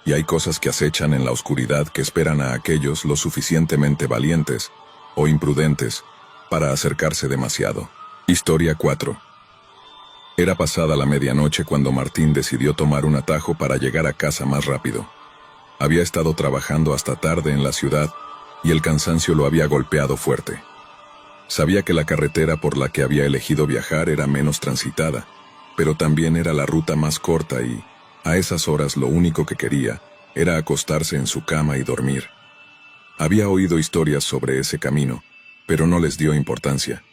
y hay cosas que acechan en la oscuridad que esperan a aquellos lo suficientemente valientes o imprudentes para acercarse demasiado. Historia 4. Era pasada la medianoche cuando Martín decidió tomar un atajo para llegar a casa más rápido. Había estado trabajando hasta tarde en la ciudad y el cansancio lo había golpeado fuerte. Sabía que la carretera por la que había elegido viajar era menos transitada, pero también era la ruta más corta y, a esas horas, lo único que quería era acostarse en su cama y dormir. Había oído historias sobre ese camino, pero no les dio importancia.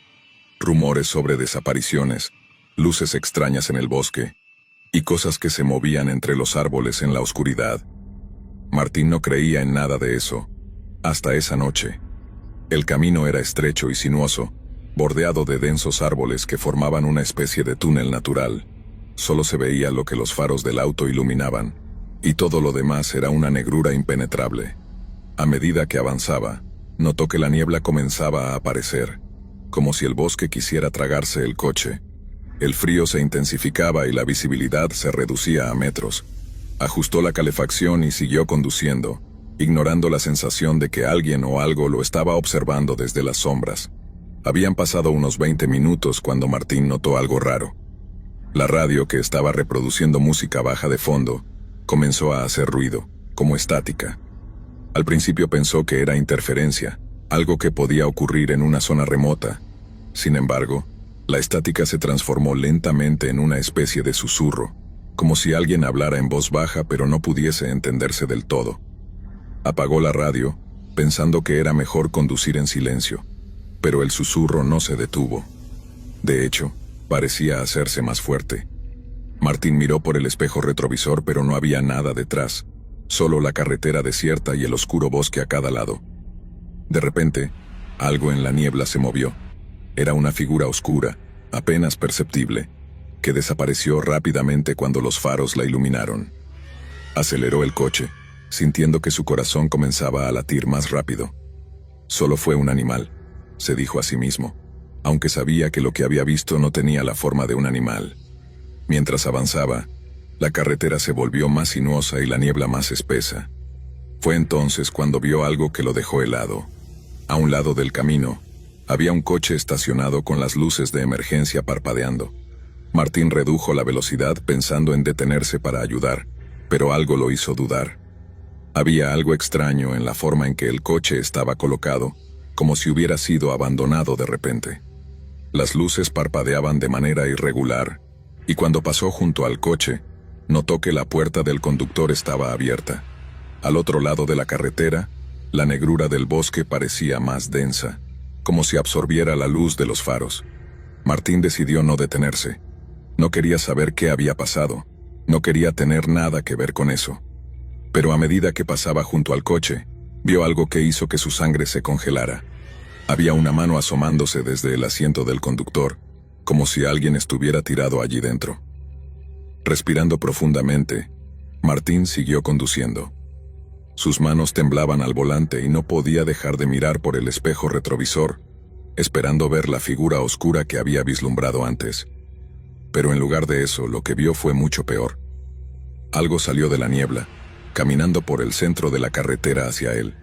Rumores sobre desapariciones, luces extrañas en el bosque, y cosas que se movían entre los árboles en la oscuridad. Martín no creía en nada de eso, hasta esa noche. El camino era estrecho y sinuoso, bordeado de densos árboles que formaban una especie de túnel natural. Solo se veía lo que los faros del auto iluminaban, y todo lo demás era una negrura impenetrable. A medida que avanzaba, notó que la niebla comenzaba a aparecer, como si el bosque quisiera tragarse el coche. El frío se intensificaba y la visibilidad se reducía a metros. Ajustó la calefacción y siguió conduciendo, ignorando la sensación de que alguien o algo lo estaba observando desde las sombras. Habían pasado unos 20 minutos cuando Martín notó algo raro. La radio, que estaba reproduciendo música baja de fondo, comenzó a hacer ruido, como estática. Al principio pensó que era interferencia, algo que podía ocurrir en una zona remota. Sin embargo, la estática se transformó lentamente en una especie de susurro, como si alguien hablara en voz baja pero no pudiese entenderse del todo. Apagó la radio, pensando que era mejor conducir en silencio, pero el susurro no se detuvo. De hecho, parecía hacerse más fuerte. Martín miró por el espejo retrovisor, pero no había nada detrás, solo la carretera desierta y el oscuro bosque a cada lado. De repente, algo en la niebla se movió. Era una figura oscura, apenas perceptible, que desapareció rápidamente cuando los faros la iluminaron. Aceleró el coche, sintiendo que su corazón comenzaba a latir más rápido. Solo fue un animal, se dijo a sí mismo, aunque sabía que lo que había visto no tenía la forma de un animal. Mientras avanzaba, la carretera se volvió más sinuosa y la niebla más espesa. Fue entonces cuando vio algo que lo dejó helado. A un lado del camino, había un coche estacionado con las luces de emergencia parpadeando. Martín redujo la velocidad pensando en detenerse para ayudar, pero algo lo hizo dudar. Había algo extraño en la forma en que el coche estaba colocado, como si hubiera sido abandonado de repente. Las luces parpadeaban de manera irregular, y cuando pasó junto al coche, notó que la puerta del conductor estaba abierta. Al otro lado de la carretera, la negrura del bosque parecía más densa, como si absorbiera la luz de los faros. Martín decidió no detenerse. No quería saber qué había pasado, no quería tener nada que ver con eso. Pero a medida que pasaba junto al coche, vio algo que hizo que su sangre se congelara. Había una mano asomándose desde el asiento del conductor, como si alguien estuviera tirado allí dentro. Respirando profundamente, Martín siguió conduciendo. Sus manos temblaban al volante y no podía dejar de mirar por el espejo retrovisor, esperando ver la figura oscura que había vislumbrado antes. Pero en lugar de eso, lo que vio fue mucho peor. Algo salió de la niebla, caminando por el centro de la carretera hacia él.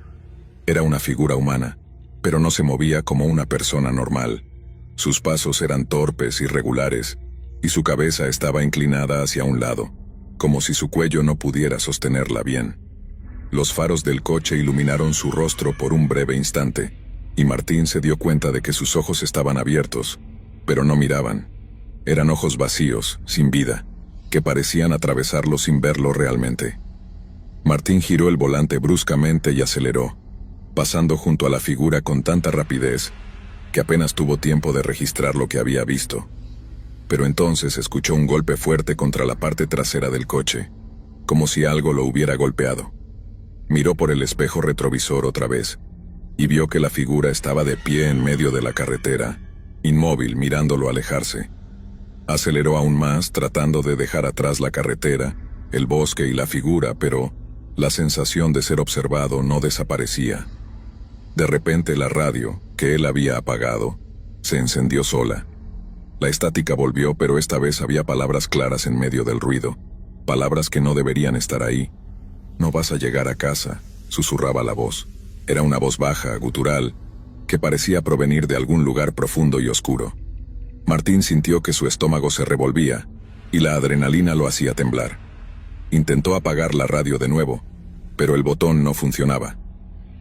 Era una figura humana, pero no se movía como una persona normal. Sus pasos eran torpes y irregulares, y su cabeza estaba inclinada hacia un lado, como si su cuello no pudiera sostenerla bien. Los faros del coche iluminaron su rostro por un breve instante, y Martín se dio cuenta de que sus ojos estaban abiertos, pero no miraban. Eran ojos vacíos, sin vida, que parecían atravesarlo sin verlo realmente. Martín giró el volante bruscamente y aceleró, pasando junto a la figura con tanta rapidez que apenas tuvo tiempo de registrar lo que había visto. Pero entonces escuchó un golpe fuerte contra la parte trasera del coche, como si algo lo hubiera golpeado. Miró por el espejo retrovisor otra vez, y vio que la figura estaba de pie en medio de la carretera, inmóvil mirándolo alejarse. Aceleró aún más, tratando de dejar atrás la carretera, el bosque y la figura, pero la sensación de ser observado no desaparecía. De repente la radio, que él había apagado, se encendió sola. La estática volvió, pero esta vez había palabras claras en medio del ruido, palabras que no deberían estar ahí. «No vas a llegar a casa», susurraba la voz. Era una voz baja, gutural, que parecía provenir de algún lugar profundo y oscuro. Martín sintió que su estómago se revolvía, y la adrenalina lo hacía temblar. Intentó apagar la radio de nuevo, pero el botón no funcionaba.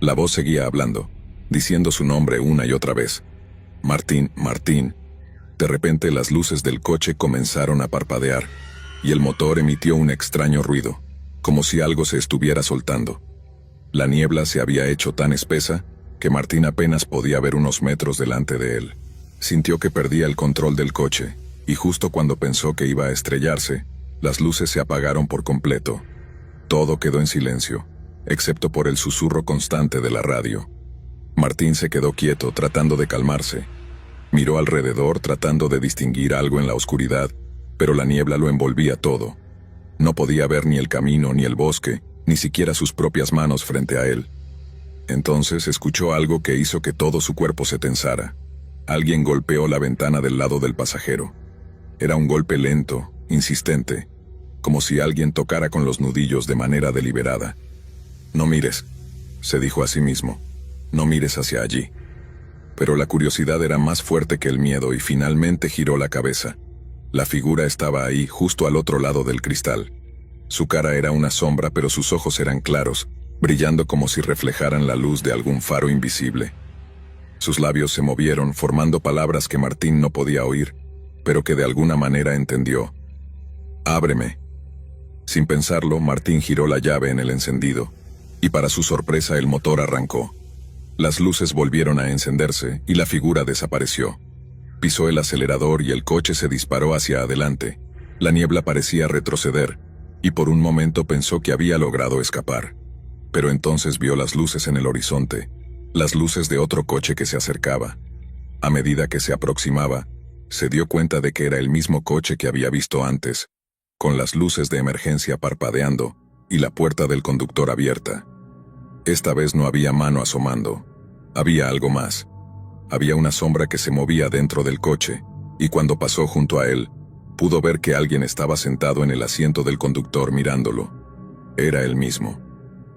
La voz seguía hablando, diciendo su nombre una y otra vez. «Martín, Martín». De repente las luces del coche comenzaron a parpadear, y el motor emitió un extraño ruido, como si algo se estuviera soltando. La niebla se había hecho tan espesa que Martín apenas podía ver unos metros delante de él. Sintió que perdía el control del coche, y justo cuando pensó que iba a estrellarse, las luces se apagaron por completo. Todo quedó en silencio, excepto por el susurro constante de la radio. Martín se quedó quieto, tratando de calmarse. Miró alrededor, tratando de distinguir algo en la oscuridad, pero la niebla lo envolvía todo. No podía ver ni el camino, ni el bosque, ni siquiera sus propias manos frente a él. Entonces escuchó algo que hizo que todo su cuerpo se tensara. Alguien golpeó la ventana del lado del pasajero. Era un golpe lento, insistente, como si alguien tocara con los nudillos de manera deliberada. «No mires», se dijo a sí mismo. «No mires hacia allí». Pero la curiosidad era más fuerte que el miedo y finalmente giró la cabeza. La figura estaba ahí, justo al otro lado del cristal. Su cara era una sombra, pero sus ojos eran claros, brillando como si reflejaran la luz de algún faro invisible. Sus labios se movieron, formando palabras que Martín no podía oír, pero que de alguna manera entendió. «Ábreme». Sin pensarlo, Martín giró la llave en el encendido, y para su sorpresa el motor arrancó. Las luces volvieron a encenderse y la figura desapareció. Pisó el acelerador y el coche se disparó hacia adelante. La niebla parecía retroceder, y por un momento pensó que había logrado escapar. Pero entonces vio las luces en el horizonte, las luces de otro coche que se acercaba. A medida que se aproximaba, se dio cuenta de que era el mismo coche que había visto antes, con las luces de emergencia parpadeando y la puerta del conductor abierta. Esta vez no había mano asomando. Había algo más. Había una sombra que se movía dentro del coche, y cuando pasó junto a él, pudo ver que alguien estaba sentado en el asiento del conductor mirándolo. Era él mismo.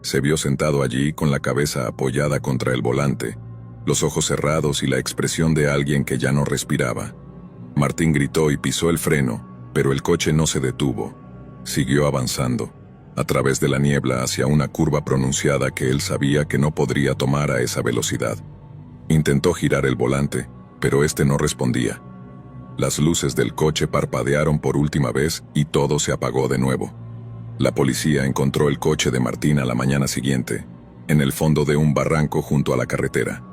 Se vio sentado allí con la cabeza apoyada contra el volante, los ojos cerrados y la expresión de alguien que ya no respiraba. Martín gritó y pisó el freno, pero el coche no se detuvo. Siguió avanzando, a través de la niebla hacia una curva pronunciada que él sabía que no podría tomar a esa velocidad. Intentó girar el volante, pero este no respondía. Las luces del coche parpadearon por última vez y todo se apagó de nuevo. La policía encontró el coche de Martín a la mañana siguiente, en el fondo de un barranco junto a la carretera.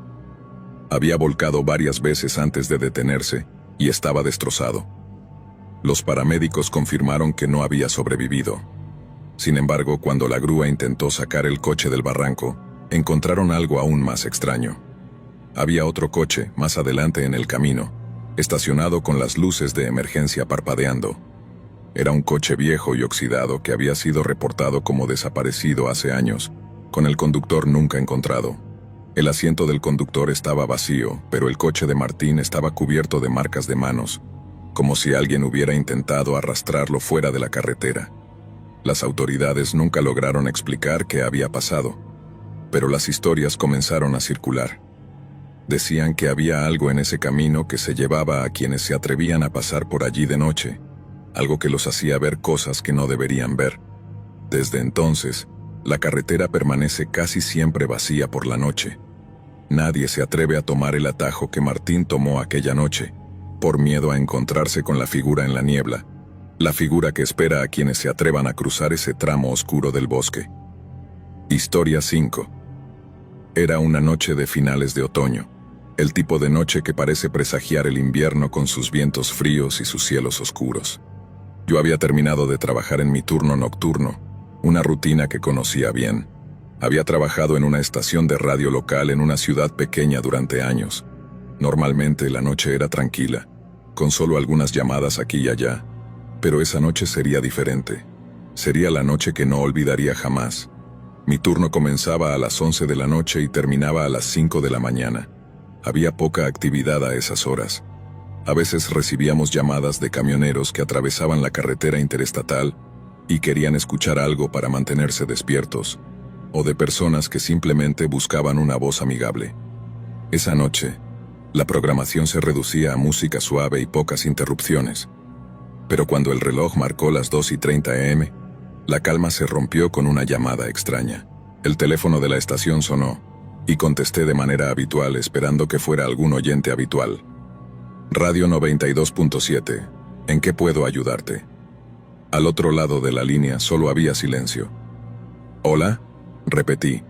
Había volcado varias veces antes de detenerse y estaba destrozado. Los paramédicos confirmaron que no había sobrevivido. Sin embargo, cuando la grúa intentó sacar el coche del barranco, encontraron algo aún más extraño. Había otro coche, más adelante en el camino, estacionado con las luces de emergencia parpadeando. Era un coche viejo y oxidado que había sido reportado como desaparecido hace años, con el conductor nunca encontrado. El asiento del conductor estaba vacío, pero el coche de Martín estaba cubierto de marcas de manos, como si alguien hubiera intentado arrastrarlo fuera de la carretera. Las autoridades nunca lograron explicar qué había pasado, pero las historias comenzaron a circular. Decían que había algo en ese camino que se llevaba a quienes se atrevían a pasar por allí de noche, algo que los hacía ver cosas que no deberían ver. Desde entonces, la carretera permanece casi siempre vacía por la noche. Nadie se atreve a tomar el atajo que Martín tomó aquella noche, por miedo a encontrarse con la figura en la niebla, La figura que espera a quienes se atrevan a cruzar ese tramo oscuro del bosque. Historia 5. Era una noche de finales de otoño, el tipo de noche que parece presagiar el invierno con sus vientos fríos y sus cielos oscuros. Yo había terminado de trabajar en mi turno nocturno, una rutina que conocía bien. Había trabajado en una estación de radio local en una ciudad pequeña durante años. Normalmente la noche era tranquila, con solo algunas llamadas aquí y allá, pero esa noche sería diferente. Sería la noche que no olvidaría jamás. Mi turno comenzaba a las 11 de la noche y terminaba a las 5 de la mañana. Había poca actividad a esas horas. A veces recibíamos llamadas de camioneros que atravesaban la carretera interestatal y querían escuchar algo para mantenerse despiertos, o de personas que simplemente buscaban una voz amigable. Esa noche, la programación se reducía a música suave y pocas interrupciones. Pero cuando el reloj marcó las 2:30 am, la calma se rompió con una llamada extraña. El teléfono de la estación sonó, y contesté de manera habitual esperando que fuera algún oyente habitual. Radio 92.7, ¿en qué puedo ayudarte? Al otro lado de la línea solo había silencio. ¿Hola? Repetí,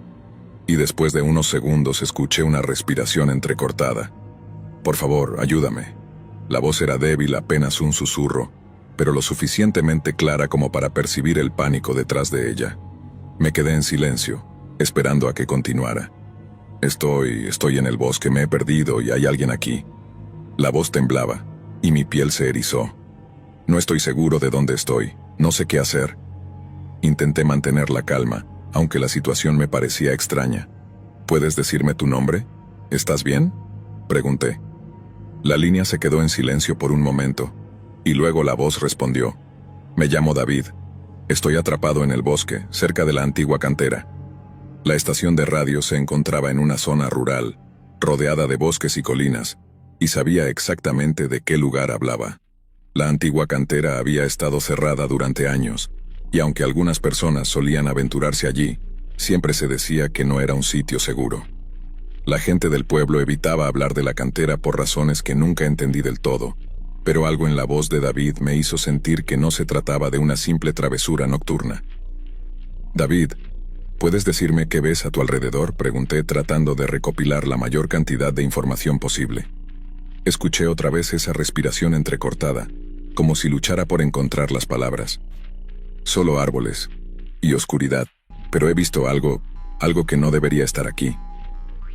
y después de unos segundos escuché una respiración entrecortada. Por favor, ayúdame. La voz era débil, apenas un susurro, pero lo suficientemente clara como para percibir el pánico detrás de ella. Me quedé en silencio, esperando a que continuara. Estoy en el bosque, me he perdido y hay alguien aquí. La voz temblaba, y mi piel se erizó. No estoy seguro de dónde estoy, no sé qué hacer. Intenté mantener la calma, aunque la situación me parecía extraña. ¿Puedes decirme tu nombre? ¿Estás bien? Pregunté. La línea se quedó en silencio por un momento, y luego la voz respondió. Me llamo David. Estoy atrapado en el bosque, cerca de la antigua cantera. La estación de radio se encontraba en una zona rural, rodeada de bosques y colinas, y sabía exactamente de qué lugar hablaba. La antigua cantera había estado cerrada durante años, y aunque algunas personas solían aventurarse allí, siempre se decía que no era un sitio seguro. La gente del pueblo evitaba hablar de la cantera por razones que nunca entendí del todo, pero algo en la voz de David me hizo sentir que no se trataba de una simple travesura nocturna. David, ¿puedes decirme qué ves a tu alrededor?, pregunté tratando de recopilar la mayor cantidad de información posible. Escuché otra vez esa respiración entrecortada, como si luchara por encontrar las palabras. Solo árboles y oscuridad, pero he visto algo que no debería estar aquí.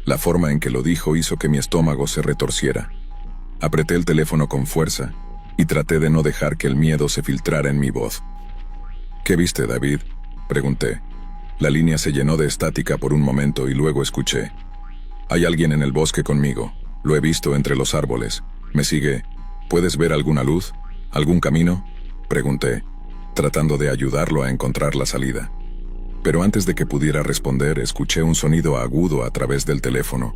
La forma en que lo dijo hizo que mi estómago se retorciera. Apreté el teléfono con fuerza y traté de no dejar que el miedo se filtrara en mi voz. ¿Qué viste, David?, pregunté. La línea se llenó de estática por un momento y luego escuché. Hay alguien en el bosque conmigo. Lo he visto entre los árboles. Me sigue. ¿Puedes ver alguna luz? ¿Algún camino?, pregunté, tratando de ayudarlo a encontrar la salida. Pero antes de que pudiera responder, escuché un sonido agudo a través del teléfono,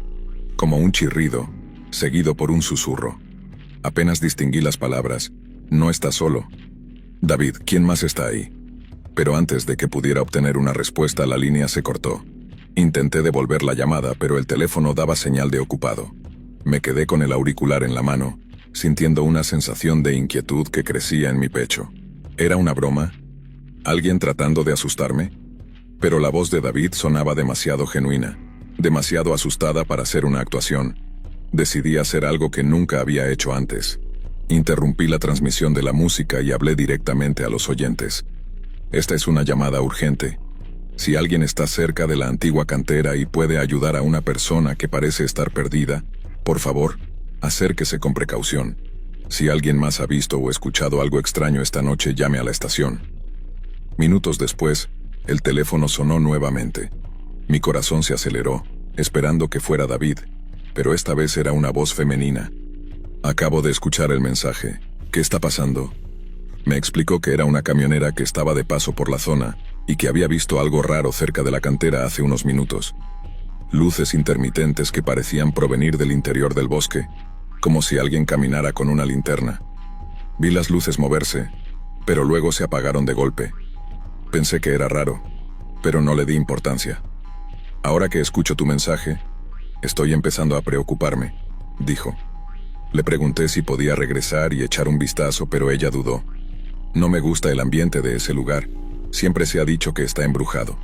como un chirrido, seguido por un susurro. Apenas distinguí las palabras. No estás solo. David, ¿quién más está ahí? Pero antes de que pudiera obtener una respuesta, la línea se cortó. Intenté devolver la llamada, pero el teléfono daba señal de ocupado. Me quedé con el auricular en la mano, sintiendo una sensación de inquietud que crecía en mi pecho. ¿Era una broma? ¿Alguien tratando de asustarme? Pero la voz de David sonaba demasiado genuina, demasiado asustada para ser una actuación. Decidí hacer algo que nunca había hecho antes. Interrumpí la transmisión de la música y hablé directamente a los oyentes. Esta es una llamada urgente. Si alguien está cerca de la antigua cantera y puede ayudar a una persona que parece estar perdida, por favor, acérquese con precaución. Si alguien más ha visto o escuchado algo extraño esta noche, llame a la estación. Minutos después, el teléfono sonó nuevamente. Mi corazón se aceleró, esperando que fuera David, pero esta vez era una voz femenina. Acabo de escuchar el mensaje. ¿Qué está pasando? Me explicó que era una camionera que estaba de paso por la zona y que había visto algo raro cerca de la cantera hace unos minutos. Luces intermitentes que parecían provenir del interior del bosque, como si alguien caminara con una linterna. Vi las luces moverse, pero luego se apagaron de golpe. Pensé que era raro, pero no le di importancia. Ahora que escucho tu mensaje, estoy empezando a preocuparme, dijo. Le pregunté si podía regresar y echar un vistazo, pero ella dudó. No me gusta el ambiente de ese lugar. Siempre se ha dicho que está embrujado.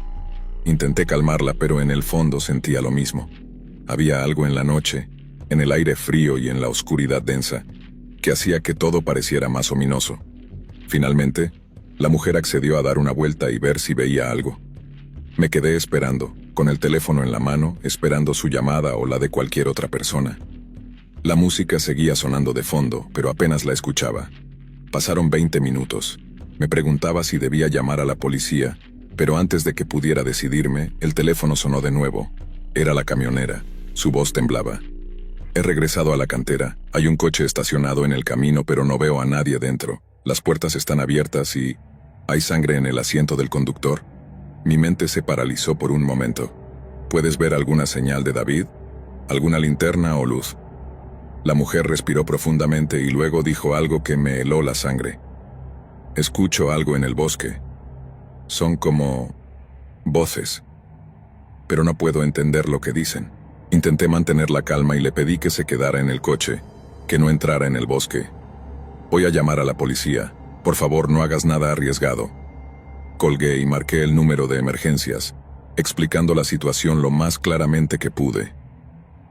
Intenté calmarla, pero en el fondo sentía lo mismo. Había algo en la noche, en el aire frío y en la oscuridad densa, que hacía que todo pareciera más ominoso. Finalmente, la mujer accedió a dar una vuelta y ver si veía algo. Me quedé esperando, con el teléfono en la mano, esperando su llamada o la de cualquier otra persona. La música seguía sonando de fondo, pero apenas la escuchaba. Pasaron 20 minutos. Me preguntaba si debía llamar a la policía, pero antes de que pudiera decidirme, el teléfono sonó de nuevo. Era la camionera. Su voz temblaba. He regresado a la cantera. Hay un coche estacionado en el camino, pero no veo a nadie dentro. Las puertas están abiertas y... ¿hay sangre en el asiento del conductor? Mi mente se paralizó por un momento. ¿Puedes ver alguna señal de David? ¿Alguna linterna o luz? La mujer respiró profundamente y luego dijo algo que me heló la sangre. Escucho algo en el bosque. Son como... voces. Pero no puedo entender lo que dicen. Intenté mantener la calma y le pedí que se quedara en el coche, que no entrara en el bosque. Voy a llamar a la policía. Por favor, no hagas nada arriesgado. Colgué y marqué el número de emergencias, explicando la situación lo más claramente que pude.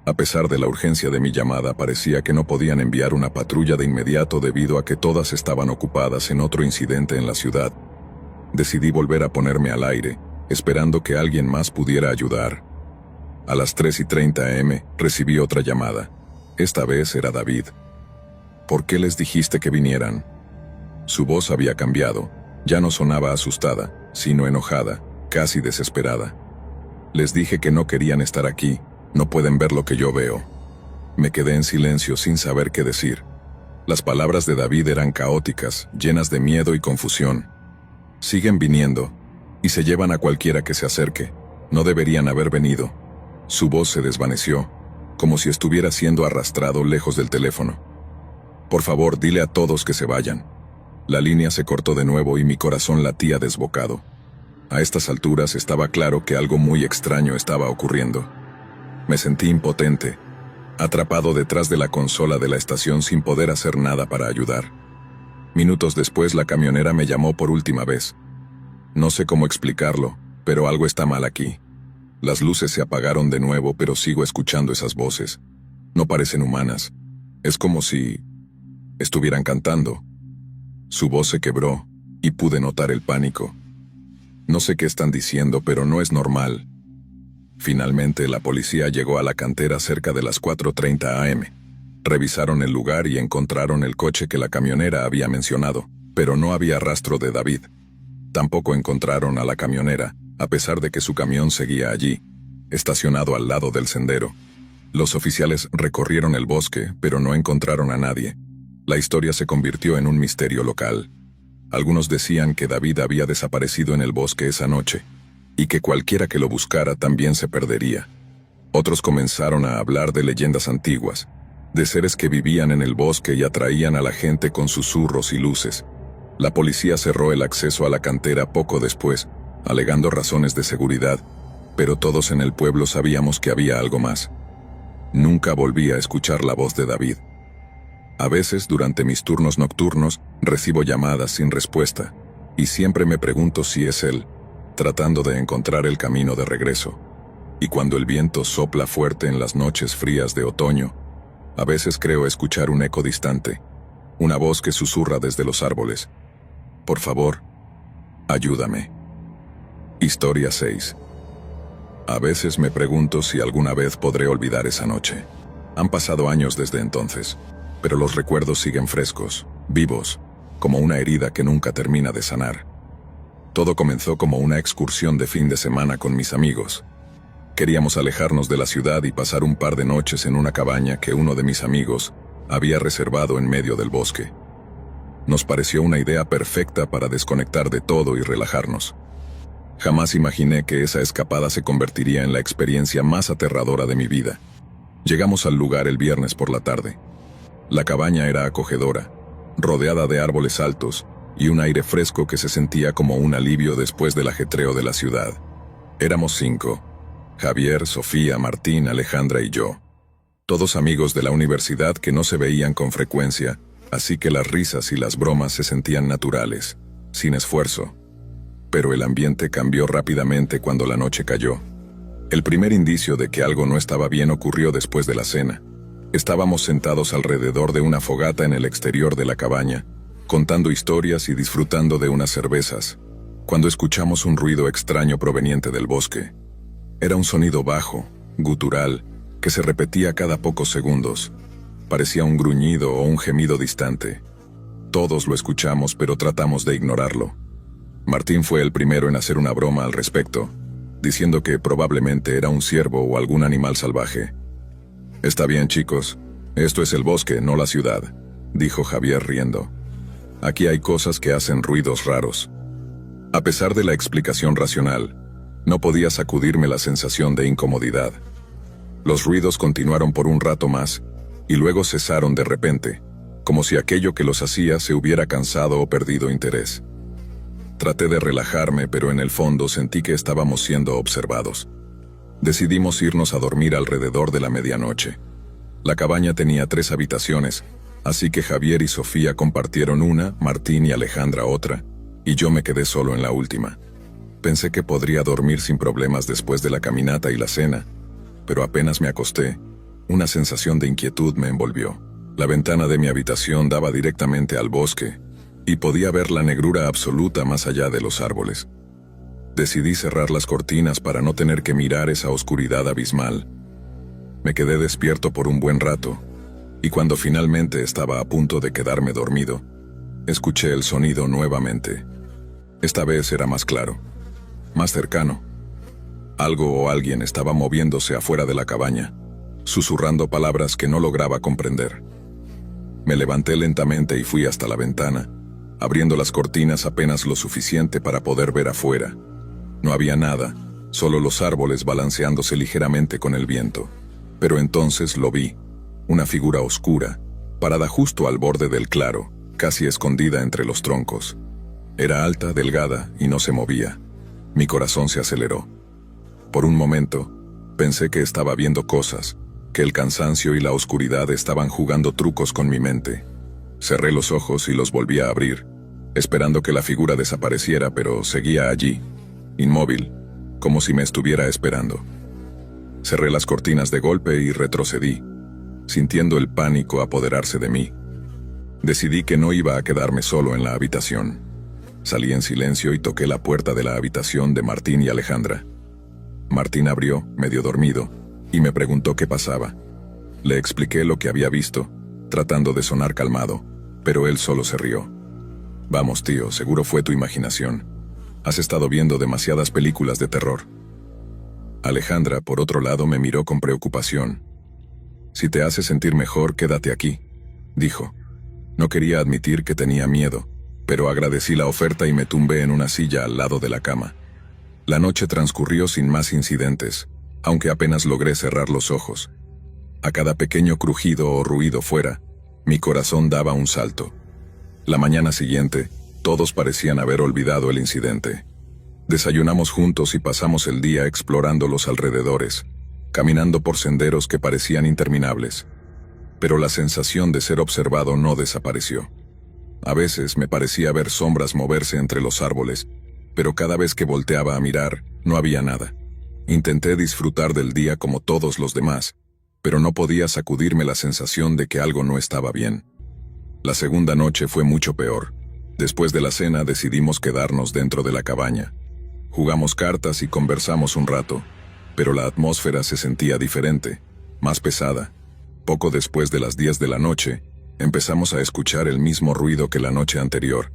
A pesar de la urgencia de mi llamada, parecía que no podían enviar una patrulla de inmediato debido a que todas estaban ocupadas en otro incidente en la ciudad. Decidí volver a ponerme al aire, esperando que alguien más pudiera ayudar. A las 3:30 am, recibí otra llamada. Esta vez era David. ¿Por qué les dijiste que vinieran? Su voz había cambiado. Ya no sonaba asustada, sino enojada, casi desesperada. Les dije que no querían estar aquí. No pueden ver lo que yo veo. Me quedé en silencio sin saber qué decir. Las palabras de David eran caóticas, llenas de miedo y confusión. Siguen viniendo, y se llevan a cualquiera que se acerque. No deberían haber venido. Su voz se desvaneció, como si estuviera siendo arrastrado lejos del teléfono. Por favor, dile a todos que se vayan. La línea se cortó de nuevo y mi corazón latía desbocado. A estas alturas estaba claro que algo muy extraño estaba ocurriendo. Me sentí impotente, atrapado detrás de la consola de la estación sin poder hacer nada para ayudar. Minutos después la camionera me llamó por última vez. No sé cómo explicarlo, pero algo está mal aquí. Las luces se apagaron de nuevo, pero sigo escuchando esas voces. No parecen humanas. Es como si estuvieran cantando. Su voz se quebró, y pude notar el pánico. No sé qué están diciendo, pero no es normal. Finalmente, la policía llegó a la cantera cerca de las 4:30 am. Revisaron el lugar y encontraron el coche que la camionera había mencionado, pero no había rastro de David. Tampoco encontraron a la camionera, a pesar de que su camión seguía allí, estacionado al lado del sendero. Los oficiales recorrieron el bosque, pero no encontraron a nadie. La historia se convirtió en un misterio local. Algunos decían que David había desaparecido en el bosque esa noche, y que cualquiera que lo buscara también se perdería. Otros comenzaron a hablar de leyendas antiguas, de seres que vivían en el bosque y atraían a la gente con susurros y luces. La policía cerró el acceso a la cantera poco después, alegando razones de seguridad, pero todos en el pueblo sabíamos que había algo más. Nunca volví a escuchar la voz de David. A veces, durante mis turnos nocturnos, recibo llamadas sin respuesta, y siempre me pregunto si es él, tratando de encontrar el camino de regreso. Y cuando el viento sopla fuerte en las noches frías de otoño, a veces creo escuchar un eco distante, una voz que susurra desde los árboles. Por favor, ayúdame. Historia 6. A veces me pregunto si alguna vez podré olvidar esa noche. Han pasado años desde entonces, pero los recuerdos siguen frescos, vivos, como una herida que nunca termina de sanar. Todo comenzó como una excursión de fin de semana con mis amigos. Queríamos alejarnos de la ciudad y pasar un par de noches en una cabaña que uno de mis amigos había reservado en medio del bosque. Nos pareció una idea perfecta para desconectar de todo y relajarnos. Jamás imaginé que esa escapada se convertiría en la experiencia más aterradora de mi vida. Llegamos al lugar el viernes por la tarde. La cabaña era acogedora, rodeada de árboles altos y un aire fresco que se sentía como un alivio después del ajetreo de la ciudad. Éramos 5: Javier, Sofía, Martín, Alejandra y yo. Todos amigos de la universidad que no se veían con frecuencia, así que las risas y las bromas se sentían naturales, sin esfuerzo. Pero el ambiente cambió rápidamente cuando la noche cayó. El primer indicio de que algo no estaba bien ocurrió después de la cena. Estábamos sentados alrededor de una fogata en el exterior de la cabaña, contando historias y disfrutando de unas cervezas, cuando escuchamos un ruido extraño proveniente del bosque. Era un sonido bajo, gutural, que se repetía cada pocos segundos. Parecía un gruñido o un gemido distante. Todos lo escuchamos, pero tratamos de ignorarlo. Martín fue el primero en hacer una broma al respecto, diciendo que probablemente era un ciervo o algún animal salvaje. «Está bien, chicos. Esto es el bosque, no la ciudad», dijo Javier riendo. «Aquí hay cosas que hacen ruidos raros». A pesar de la explicación racional, no podía sacudirme la sensación de incomodidad. Los ruidos continuaron por un rato más, y luego cesaron de repente, como si aquello que los hacía se hubiera cansado o perdido interés. Traté de relajarme, pero en el fondo sentí que estábamos siendo observados. Decidimos irnos a dormir alrededor de la medianoche. La cabaña tenía 3 habitaciones, así que Javier y Sofía compartieron una, Martín y Alejandra otra, y yo me quedé solo en la última. Pensé que podría dormir sin problemas después de la caminata y la cena, pero apenas me acosté, una sensación de inquietud me envolvió. La ventana de mi habitación daba directamente al bosque, y podía ver la negrura absoluta más allá de los árboles. Decidí cerrar las cortinas para no tener que mirar esa oscuridad abismal. Me quedé despierto por un buen rato, y cuando finalmente estaba a punto de quedarme dormido, escuché el sonido nuevamente. Esta vez era más claro, más cercano. Algo o alguien estaba moviéndose afuera de la cabaña, susurrando palabras que no lograba comprender. Me levanté lentamente y fui hasta la ventana, abriendo las cortinas apenas lo suficiente para poder ver afuera. No había nada, solo los árboles balanceándose ligeramente con el viento. Pero entonces lo vi, una figura oscura, parada justo al borde del claro, casi escondida entre los troncos. Era alta, delgada y no se movía. Mi corazón se aceleró. Por un momento, pensé que estaba viendo cosas, que el cansancio y la oscuridad estaban jugando trucos con mi mente. Cerré los ojos y los volví a abrir, esperando que la figura desapareciera, pero seguía allí, inmóvil, como si me estuviera esperando. Cerré las cortinas de golpe y retrocedí, sintiendo el pánico apoderarse de mí. Decidí que no iba a quedarme solo en la habitación. Salí en silencio y toqué la puerta de la habitación de Martín y Alejandra. Martín abrió, medio dormido, y me preguntó qué pasaba. Le expliqué lo que había visto, tratando de sonar calmado, pero él solo se rió. «Vamos, tío, seguro fue tu imaginación. Has estado viendo demasiadas películas de terror». Alejandra, por otro lado, me miró con preocupación. «Si te hace sentir mejor, quédate aquí», dijo. No quería admitir que tenía miedo, pero agradecí la oferta y me tumbé en una silla al lado de la cama. La noche transcurrió sin más incidentes, aunque apenas logré cerrar los ojos. A cada pequeño crujido o ruido fuera, mi corazón daba un salto. La mañana siguiente, todos parecían haber olvidado el incidente. Desayunamos juntos y pasamos el día explorando los alrededores, caminando por senderos que parecían interminables. Pero la sensación de ser observado no desapareció. A veces me parecía ver sombras moverse entre los árboles, pero cada vez que volteaba a mirar, no había nada. Intenté disfrutar del día como todos los demás, pero no podía sacudirme la sensación de que algo no estaba bien. La segunda noche fue mucho peor. Después de la cena decidimos quedarnos dentro de la cabaña. Jugamos cartas y conversamos un rato, pero la atmósfera se sentía diferente, más pesada. Poco después de las 10 de la noche, empezamos a escuchar el mismo ruido que la noche anterior,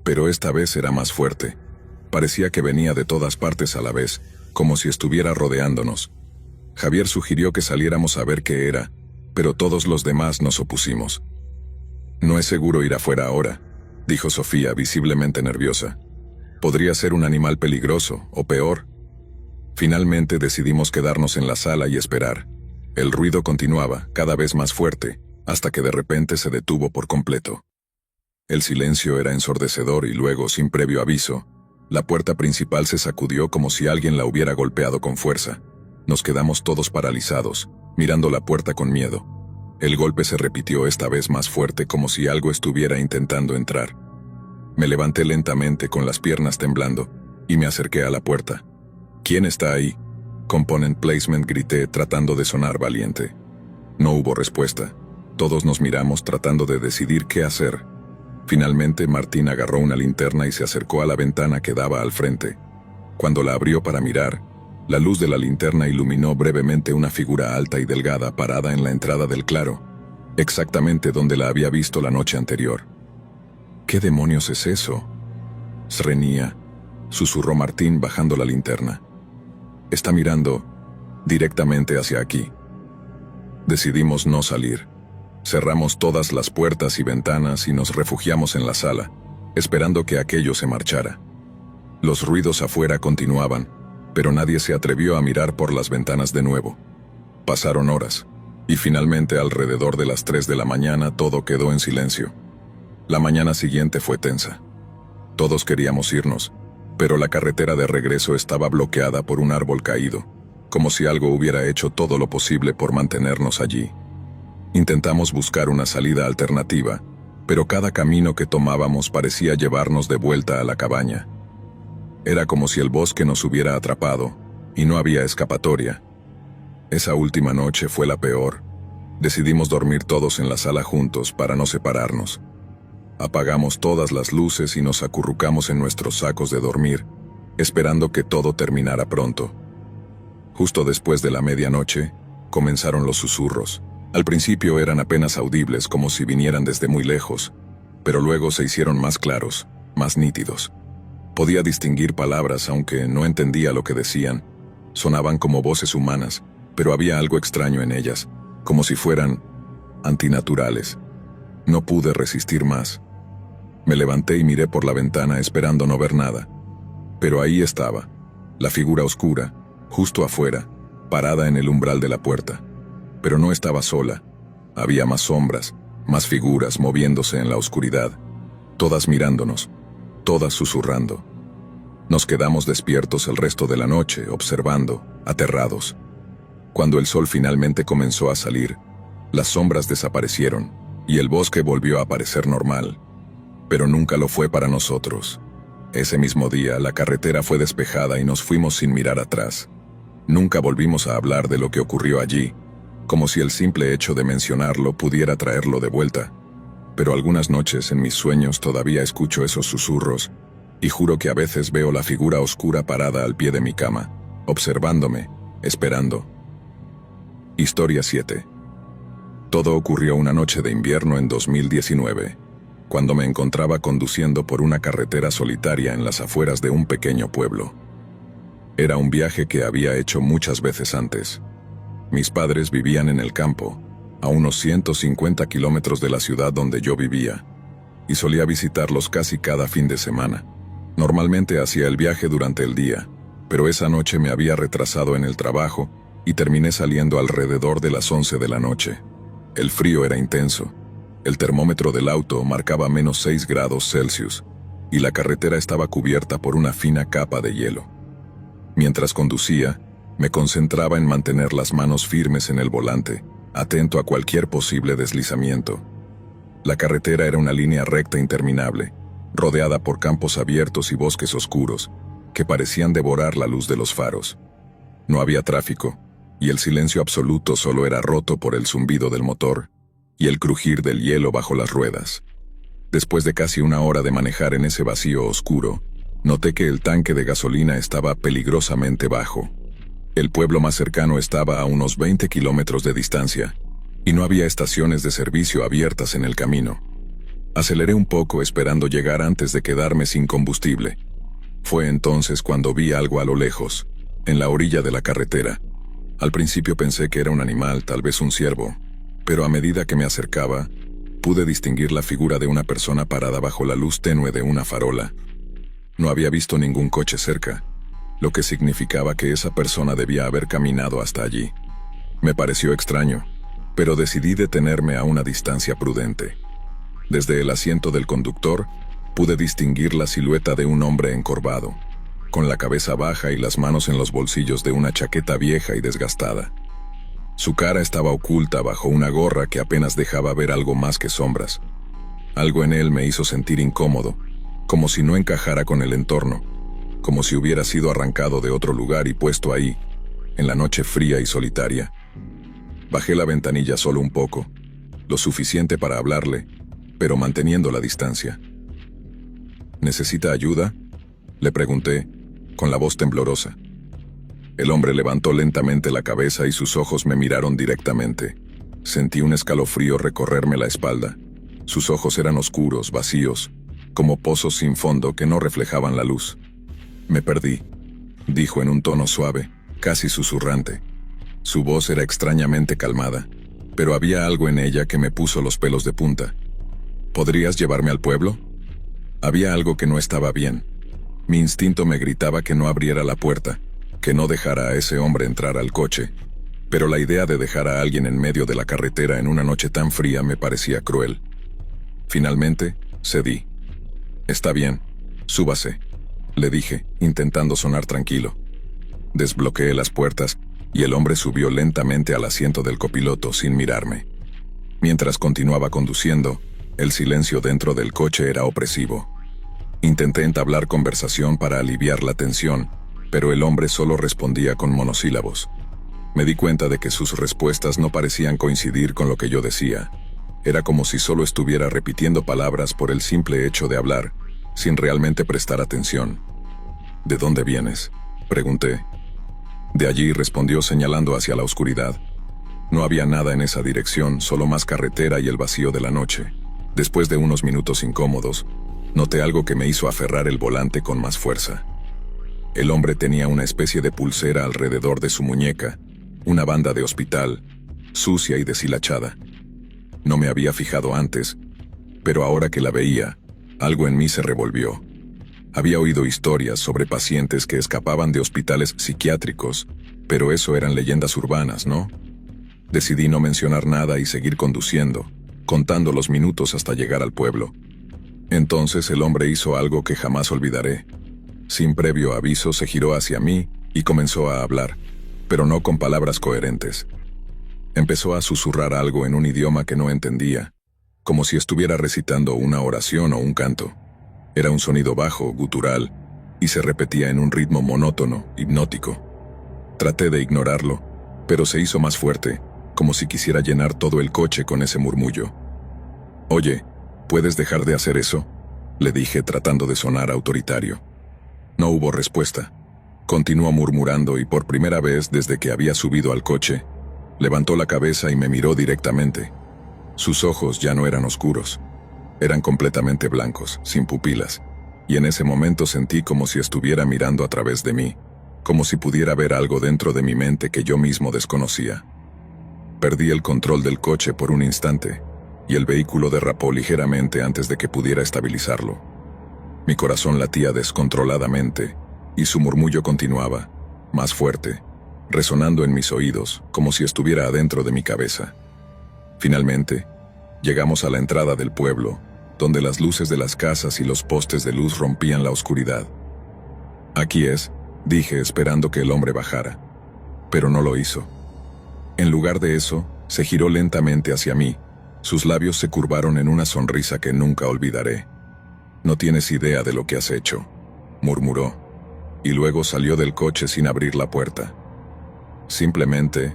pero esta vez era más fuerte. Parecía que venía de todas partes a la vez, como si estuviera rodeándonos. Javier sugirió que saliéramos a ver qué era, pero todos los demás nos opusimos. «No es seguro ir afuera ahora», dijo Sofía, visiblemente nerviosa. «Podría ser un animal peligroso, o peor». Finalmente decidimos quedarnos en la sala y esperar. El ruido continuaba, cada vez más fuerte, hasta que de repente se detuvo por completo. El silencio era ensordecedor y luego, sin previo aviso, la puerta principal se sacudió como si alguien la hubiera golpeado con fuerza. Nos quedamos todos paralizados, mirando la puerta con miedo. El golpe se repitió esta vez más fuerte, como si algo estuviera intentando entrar. Me levanté lentamente con las piernas temblando y me acerqué a la puerta. ¿Quién está ahí? Component placement, grité, tratando de sonar valiente. No hubo respuesta. Todos nos miramos tratando de decidir qué hacer. Finalmente, Martín agarró una linterna y se acercó a la ventana que daba al frente. Cuando la abrió para mirar, la luz de la linterna iluminó brevemente una figura alta y delgada parada en la entrada del claro, exactamente donde la había visto la noche anterior. ¿Qué demonios es eso? Srenia, susurró Martín bajando la linterna. Está mirando directamente hacia aquí. Decidimos no salir. Cerramos todas las puertas y ventanas y nos refugiamos en la sala, esperando que aquello se marchara. Los ruidos afuera continuaban, pero nadie se atrevió a mirar por las ventanas de nuevo. Pasaron horas, y finalmente alrededor de las 3 de la mañana todo quedó en silencio. La mañana siguiente fue tensa. Todos queríamos irnos, pero la carretera de regreso estaba bloqueada por un árbol caído, como si algo hubiera hecho todo lo posible por mantenernos allí. Intentamos buscar una salida alternativa, pero cada camino que tomábamos parecía llevarnos de vuelta a la cabaña. Era como si el bosque nos hubiera atrapado, y no había escapatoria. Esa última noche fue la peor. Decidimos dormir todos en la sala juntos para no separarnos. Apagamos todas las luces y nos acurrucamos en nuestros sacos de dormir, esperando que todo terminara pronto. Justo después de la medianoche, comenzaron los susurros. Al principio eran apenas audibles, como si vinieran desde muy lejos, pero luego se hicieron más claros, más nítidos. Podía distinguir palabras, aunque no entendía lo que decían. Sonaban como voces humanas, pero había algo extraño en ellas, como si fueran antinaturales. No pude resistir más. Me levanté y miré por la ventana esperando no ver nada. Pero ahí estaba, la figura oscura, justo afuera, parada en el umbral de la puerta. Pero no estaba sola. Había más sombras, más figuras moviéndose en la oscuridad, todas mirándonos, todas susurrando. Nos quedamos despiertos el resto de la noche, observando, aterrados. Cuando el sol finalmente comenzó a salir, las sombras desaparecieron, y el bosque volvió a parecer normal. Pero nunca lo fue para nosotros. Ese mismo día, la carretera fue despejada y nos fuimos sin mirar atrás. Nunca volvimos a hablar de lo que ocurrió allí, como si el simple hecho de mencionarlo pudiera traerlo de vuelta. Pero algunas noches en mis sueños todavía escucho esos susurros, y juro que a veces veo la figura oscura parada al pie de mi cama, observándome, esperando. Historia 7. Todo ocurrió una noche de invierno en 2019, cuando me encontraba conduciendo por una carretera solitaria en las afueras de un pequeño pueblo. Era un viaje que había hecho muchas veces antes. Mis padres vivían en el campo, a unos 150 kilómetros de la ciudad donde yo vivía, y solía visitarlos casi cada fin de semana. Normalmente hacía el viaje durante el día, pero esa noche me había retrasado en el trabajo y terminé saliendo alrededor de las 11 de la noche. El frío era intenso. El termómetro del auto marcaba -6 grados Celsius, y la carretera estaba cubierta por una fina capa de hielo. Mientras conducía, me concentraba en mantener las manos firmes en el volante, atento a cualquier posible deslizamiento. La carretera era una línea recta interminable, rodeada por campos abiertos y bosques oscuros, que parecían devorar la luz de los faros. No había tráfico, y el silencio absoluto solo era roto por el zumbido del motor y el crujir del hielo bajo las ruedas. Después de casi una hora de manejar en ese vacío oscuro, noté que el tanque de gasolina estaba peligrosamente bajo. El pueblo más cercano estaba a unos 20 kilómetros de distancia, y no había estaciones de servicio abiertas en el camino. Aceleré un poco esperando llegar antes de quedarme sin combustible. Fue entonces cuando vi algo a lo lejos, en la orilla de la carretera. Al principio pensé que era un animal, tal vez un ciervo, pero a medida que me acercaba, pude distinguir la figura de una persona parada bajo la luz tenue de una farola. No había visto ningún coche cerca, lo que significaba que esa persona debía haber caminado hasta allí. Me pareció extraño, pero decidí detenerme a una distancia prudente. Desde el asiento del conductor, pude distinguir la silueta de un hombre encorvado, con la cabeza baja y las manos en los bolsillos de una chaqueta vieja y desgastada. Su cara estaba oculta bajo una gorra que apenas dejaba ver algo más que sombras. Algo en él me hizo sentir incómodo, como si no encajara con el entorno, como si hubiera sido arrancado de otro lugar y puesto ahí, en la noche fría y solitaria. Bajé la ventanilla solo un poco, lo suficiente para hablarle, pero manteniendo la distancia. ¿Necesita ayuda?, le pregunté, con la voz temblorosa. El hombre levantó lentamente la cabeza y sus ojos me miraron directamente. Sentí un escalofrío recorrerme la espalda. Sus ojos eran oscuros, vacíos, como pozos sin fondo que no reflejaban la luz. «Me perdí», dijo en un tono suave, casi susurrante. Su voz era extrañamente calmada, pero había algo en ella que me puso los pelos de punta. «¿Podrías llevarme al pueblo?». Había algo que no estaba bien. Mi instinto me gritaba que no abriera la puerta, que no dejara a ese hombre entrar al coche, pero la idea de dejar a alguien en medio de la carretera en una noche tan fría me parecía cruel. Finalmente, cedí. «Está bien, súbase», le dije, intentando sonar tranquilo. Desbloqueé las puertas y el hombre subió lentamente al asiento del copiloto sin mirarme. Mientras continuaba conduciendo, el silencio dentro del coche era opresivo. Intenté entablar conversación para aliviar la tensión, pero el hombre solo respondía con monosílabos. Me di cuenta de que sus respuestas no parecían coincidir con lo que yo decía. Era como si solo estuviera repitiendo palabras por el simple hecho de hablar, sin realmente prestar atención. «¿De dónde vienes?», pregunté. «De allí», respondió señalando hacia la oscuridad. No había nada en esa dirección, solo más carretera y el vacío de la noche. Después de unos minutos incómodos, noté algo que me hizo aferrar el volante con más fuerza. El hombre tenía una especie de pulsera alrededor de su muñeca, una banda de hospital, sucia y deshilachada. No me había fijado antes, pero ahora que la veía, algo en mí se revolvió. Había oído historias sobre pacientes que escapaban de hospitales psiquiátricos, pero eso eran leyendas urbanas, ¿no? Decidí no mencionar nada y seguir conduciendo, contando los minutos hasta llegar al pueblo. Entonces el hombre hizo algo que jamás olvidaré. Sin previo aviso se giró hacia mí y comenzó a hablar, pero no con palabras coherentes. Empezó a susurrar algo en un idioma que no entendía, como si estuviera recitando una oración o un canto. Era un sonido bajo, gutural, y se repetía en un ritmo monótono, hipnótico. Traté de ignorarlo, pero se hizo más fuerte, como si quisiera llenar todo el coche con ese murmullo. «Oye, ¿puedes dejar de hacer eso?», le dije tratando de sonar autoritario. No hubo respuesta. Continuó murmurando y por primera vez desde que había subido al coche, levantó la cabeza y me miró directamente. Sus ojos ya no eran oscuros. Eran completamente blancos, sin pupilas, y en ese momento sentí como si estuviera mirando a través de mí, como si pudiera ver algo dentro de mi mente que yo mismo desconocía. Perdí el control del coche por un instante, y el vehículo derrapó ligeramente antes de que pudiera estabilizarlo. Mi corazón latía descontroladamente, y su murmullo continuaba, más fuerte, resonando en mis oídos, como si estuviera adentro de mi cabeza. Finalmente, llegamos a la entrada del pueblo, donde las luces de las casas y los postes de luz rompían la oscuridad. «Aquí es», dije esperando que el hombre bajara, pero no lo hizo. En lugar de eso, se giró lentamente hacia mí. Sus labios se curvaron en una sonrisa que nunca olvidaré. «No tienes idea de lo que has hecho», murmuró, y luego salió del coche sin abrir la puerta. Simplemente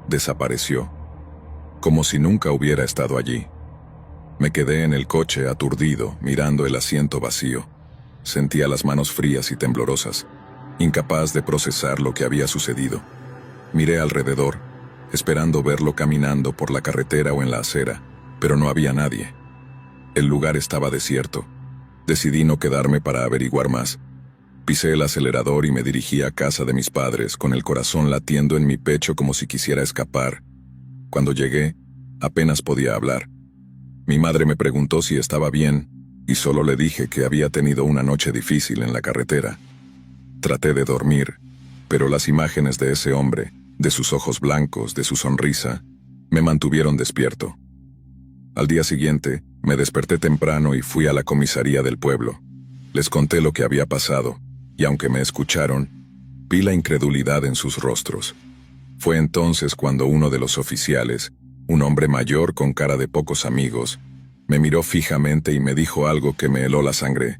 desapareció, como si nunca hubiera estado allí. Me quedé en el coche aturdido, mirando el asiento vacío. Sentía las manos frías y temblorosas, incapaz de procesar lo que había sucedido. Miré alrededor, esperando verlo caminando por la carretera o en la acera, pero no había nadie. El lugar estaba desierto. Decidí no quedarme para averiguar más. Pisé el acelerador y me dirigí a casa de mis padres, con el corazón latiendo en mi pecho como si quisiera escapar. Cuando llegué, apenas podía hablar. Mi madre me preguntó si estaba bien, y solo le dije que había tenido una noche difícil en la carretera. Traté de dormir, pero las imágenes de ese hombre, de sus ojos blancos, de su sonrisa, me mantuvieron despierto. Al día siguiente, me desperté temprano y fui a la comisaría del pueblo. Les conté lo que había pasado, y aunque me escucharon, vi la incredulidad en sus rostros. Fue entonces cuando uno de los oficiales, un hombre mayor con cara de pocos amigos, me miró fijamente y me dijo algo que me heló la sangre.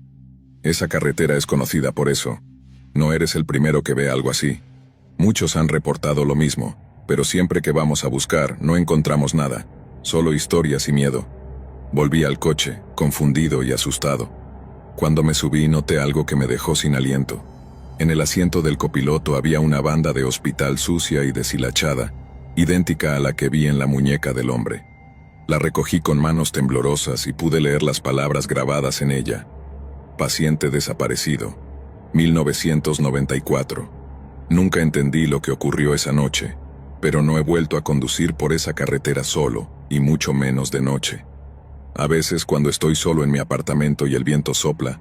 Esa carretera es conocida por eso. No eres el primero que ve algo así. Muchos han reportado lo mismo, pero siempre que vamos a buscar no encontramos nada, solo historias y miedo. Volví al coche, confundido y asustado. Cuando me subí noté algo que me dejó sin aliento. En el asiento del copiloto había una banda de hospital sucia y deshilachada, idéntica a la que vi en la muñeca del hombre. La recogí con manos temblorosas y pude leer las palabras grabadas en ella. Paciente desaparecido. 1994. Nunca entendí lo que ocurrió esa noche, pero no he vuelto a conducir por esa carretera solo, y mucho menos de noche. A veces cuando estoy solo en mi apartamento y el viento sopla,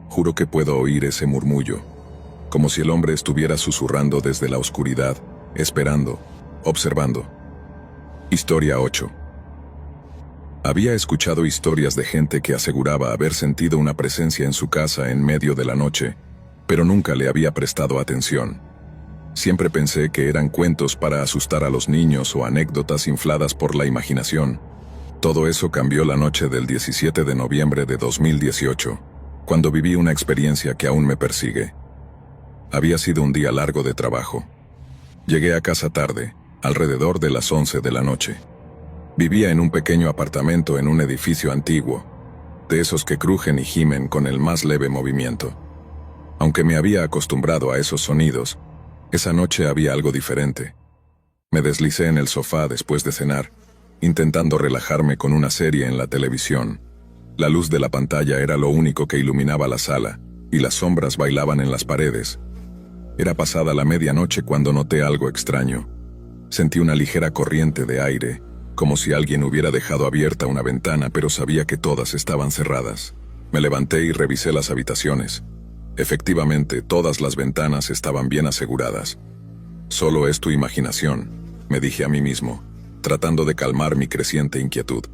juro que puedo oír ese murmullo, como si el hombre estuviera susurrando desde la oscuridad, esperando, observando. Historia 8. Había escuchado historias de gente que aseguraba haber sentido una presencia en su casa en medio de la noche, pero nunca le había prestado atención. Siempre pensé que eran cuentos para asustar a los niños o anécdotas infladas por la imaginación. Todo eso cambió la noche del 17 de noviembre de 2018, cuando viví una experiencia que aún me persigue. Había sido un día largo de trabajo. Llegué a casa tarde, alrededor de las 11 de la noche. Vivía en un pequeño apartamento en un edificio antiguo, de esos que crujen y gimen con el más leve movimiento. Aunque me había acostumbrado a esos sonidos, esa noche había algo diferente. Me deslicé en el sofá después de cenar, intentando relajarme con una serie en la televisión. La luz de la pantalla era lo único que iluminaba la sala, y las sombras bailaban en las paredes. Era pasada la medianoche cuando noté algo extraño. Sentí una ligera corriente de aire, como si alguien hubiera dejado abierta una ventana, pero sabía que todas estaban cerradas. Me levanté y revisé las habitaciones. Efectivamente, todas las ventanas estaban bien aseguradas. Solo es tu imaginación, me dije a mí mismo, tratando de calmar mi creciente inquietud.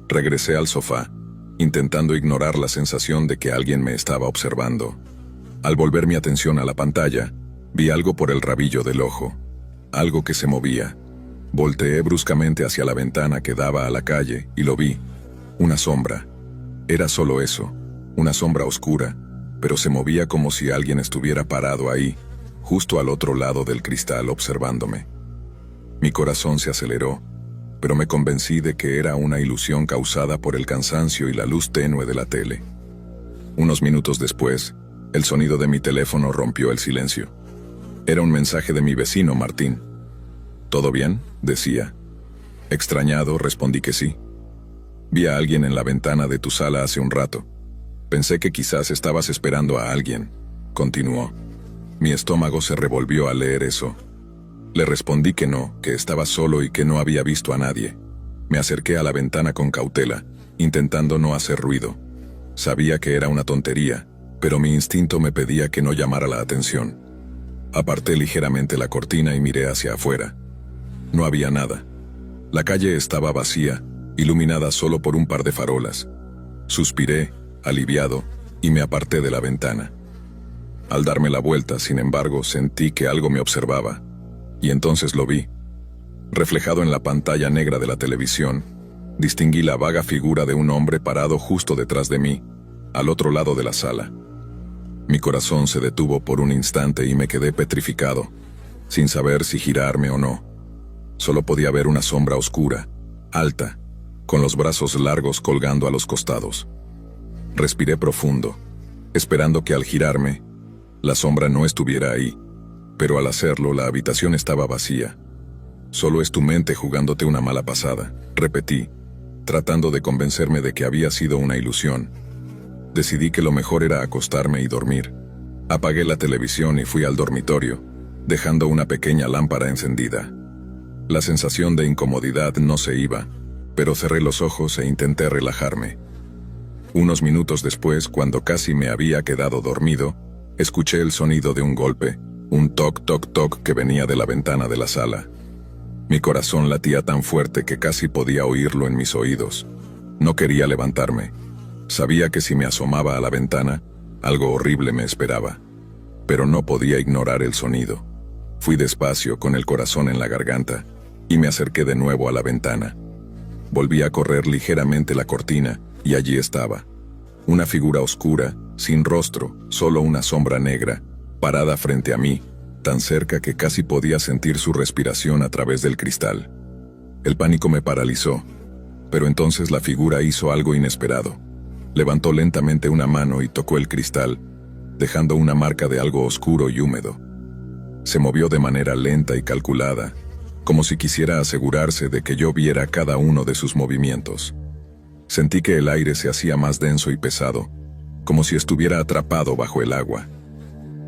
Regresé al sofá, intentando ignorar la sensación de que alguien me estaba observando. Al volver mi atención a la pantalla, vi algo por el rabillo del ojo, algo que se movía. Volteé bruscamente hacia la ventana que daba a la calle y lo vi. Una sombra. Era solo eso, una sombra oscura, pero se movía como si alguien estuviera parado ahí, justo al otro lado del cristal observándome. Mi corazón se aceleró, pero me convencí de que era una ilusión causada por el cansancio y la luz tenue de la tele. Unos minutos después, el sonido de mi teléfono rompió el silencio. Era un mensaje de mi vecino Martín. ¿Todo bien?, decía. Extrañado, respondí que sí. Vi a alguien en la ventana de tu sala hace un rato. Pensé que quizás estabas esperando a alguien, continuó. Mi estómago se revolvió al leer eso. Le respondí que no, que estaba solo y que no había visto a nadie. Me acerqué a la ventana con cautela, intentando no hacer ruido. Sabía que era una tontería, pero mi instinto me pedía que no llamara la atención. Aparté ligeramente la cortina y miré hacia afuera. No había nada. La calle estaba vacía, iluminada solo por un par de farolas. Suspiré, aliviado, y me aparté de la ventana. Al darme la vuelta, sin embargo, sentí que algo me observaba, y entonces lo vi. Reflejado en la pantalla negra de la televisión, distinguí la vaga figura de un hombre parado justo detrás de mí, al otro lado de la sala. Mi corazón se detuvo por un instante y me quedé petrificado, sin saber si girarme o no. Solo podía ver una sombra oscura, alta, con los brazos largos colgando a los costados. Respiré profundo, esperando que al girarme, la sombra no estuviera ahí, pero al hacerlo la habitación estaba vacía. Solo es tu mente jugándote una mala pasada, repetí, tratando de convencerme de que había sido una ilusión. Decidí que lo mejor era acostarme y dormir. Apagué la televisión y fui al dormitorio, dejando una pequeña lámpara encendida. La sensación de incomodidad no se iba, pero cerré los ojos e intenté relajarme. Unos minutos después, cuando casi me había quedado dormido, escuché el sonido de un golpe, un toc toc toc que venía de la ventana de la sala. Mi corazón latía tan fuerte que casi podía oírlo en mis oídos. No quería levantarme. Sabía que si me asomaba a la ventana, algo horrible me esperaba, pero no podía ignorar el sonido. Fui despacio, con el corazón en la garganta, y me acerqué de nuevo a la ventana. Volví a correr ligeramente la cortina, y allí estaba. Una figura oscura, sin rostro, solo una sombra negra, parada frente a mí, tan cerca que casi podía sentir su respiración a través del cristal. El pánico me paralizó, pero entonces la figura hizo algo inesperado. Levantó lentamente una mano y tocó el cristal, dejando una marca de algo oscuro y húmedo. Se movió de manera lenta y calculada, como si quisiera asegurarse de que yo viera cada uno de sus movimientos. Sentí que el aire se hacía más denso y pesado, como si estuviera atrapado bajo el agua.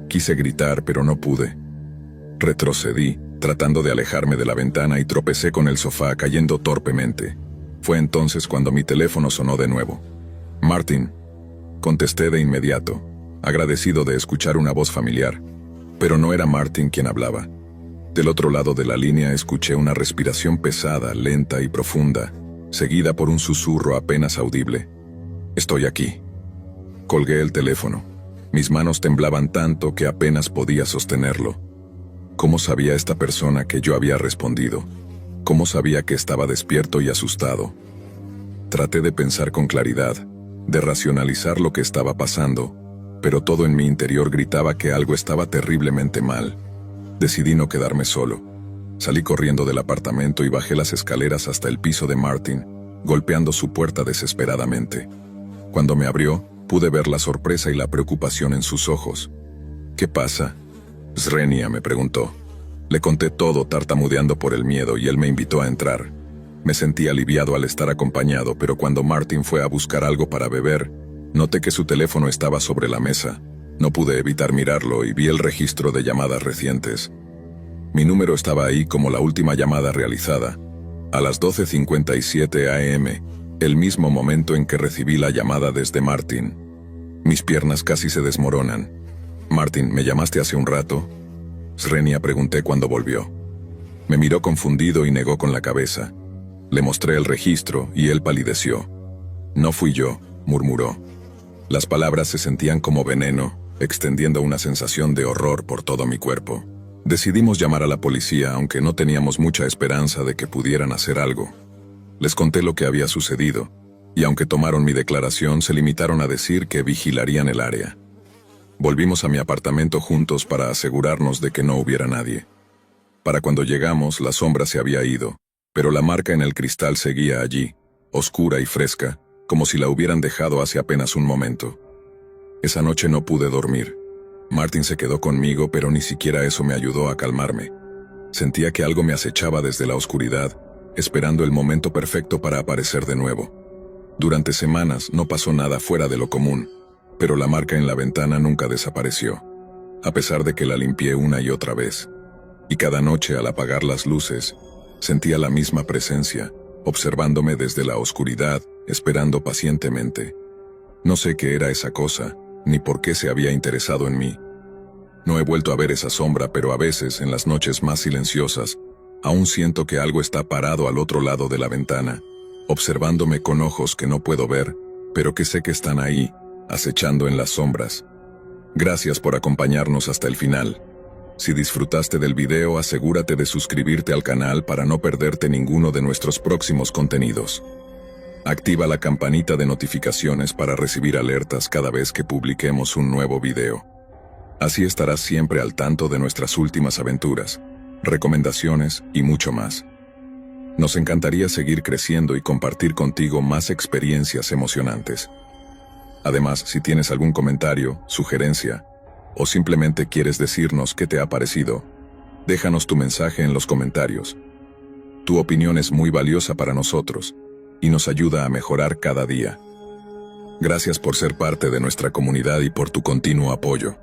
Quise gritar, pero no pude. Retrocedí, tratando de alejarme de la ventana, y tropecé con el sofá, cayendo torpemente. Fue entonces cuando mi teléfono sonó de nuevo. «Martin», contesté de inmediato, agradecido de escuchar una voz familiar, pero no era Martin quien hablaba. Del otro lado de la línea escuché una respiración pesada, lenta y profunda, seguida por un susurro apenas audible. «Estoy aquí». Colgué el teléfono. Mis manos temblaban tanto que apenas podía sostenerlo. ¿Cómo sabía esta persona que yo había respondido? ¿Cómo sabía que estaba despierto y asustado? Traté de pensar con claridad, de racionalizar lo que estaba pasando, pero todo en mi interior gritaba que algo estaba terriblemente mal. Decidí no quedarme solo. Salí corriendo del apartamento y bajé las escaleras hasta el piso de Martin, golpeando su puerta desesperadamente. Cuando me abrió, pude ver la sorpresa y la preocupación en sus ojos. «¿Qué pasa?» «Srenia», me preguntó. Le conté todo, tartamudeando por el miedo, y él me invitó a entrar. Me sentí aliviado al estar acompañado, pero cuando Martin fue a buscar algo para beber, noté que su teléfono estaba sobre la mesa. No pude evitar mirarlo y vi el registro de llamadas recientes. Mi número estaba ahí como la última llamada realizada, a las 12:57 am, el mismo momento en que recibí la llamada desde Martin. Mis piernas casi se desmoronan. «Martin, ¿me llamaste hace un rato?» Srenia, pregunté cuando volvió. Me miró confundido y negó con la cabeza. Le mostré el registro y él palideció. «No fui yo», murmuró. Las palabras se sentían como veneno, extendiendo una sensación de horror por todo mi cuerpo. Decidimos llamar a la policía, aunque no teníamos mucha esperanza de que pudieran hacer algo. Les conté lo que había sucedido, y aunque tomaron mi declaración, se limitaron a decir que vigilarían el área. Volvimos a mi apartamento juntos para asegurarnos de que no hubiera nadie. Para cuando llegamos, la sombra se había ido, pero la marca en el cristal seguía allí, oscura y fresca, como si la hubieran dejado hace apenas un momento. Esa noche no pude dormir. Martin se quedó conmigo, pero ni siquiera eso me ayudó a calmarme. Sentía que algo me acechaba desde la oscuridad, esperando el momento perfecto para aparecer de nuevo. Durante semanas no pasó nada fuera de lo común, pero la marca en la ventana nunca desapareció, a pesar de que la limpié una y otra vez. Y cada noche, al apagar las luces, sentía la misma presencia, observándome desde la oscuridad, esperando pacientemente. No sé qué era esa cosa, ni por qué se había interesado en mí. No he vuelto a ver esa sombra, pero a veces, en las noches más silenciosas, aún siento que algo está parado al otro lado de la ventana, observándome con ojos que no puedo ver, pero que sé que están ahí, acechando en las sombras. Gracias por acompañarnos hasta el final. Si disfrutaste del video, asegúrate de suscribirte al canal para no perderte ninguno de nuestros próximos contenidos. Activa la campanita de notificaciones para recibir alertas cada vez que publiquemos un nuevo video. Así estarás siempre al tanto de nuestras últimas aventuras, recomendaciones y mucho más. Nos encantaría seguir creciendo y compartir contigo más experiencias emocionantes. Además, si tienes algún comentario, sugerencia, o simplemente quieres decirnos qué te ha parecido, déjanos tu mensaje en los comentarios. Tu opinión es muy valiosa para nosotros y nos ayuda a mejorar cada día. Gracias por ser parte de nuestra comunidad y por tu continuo apoyo.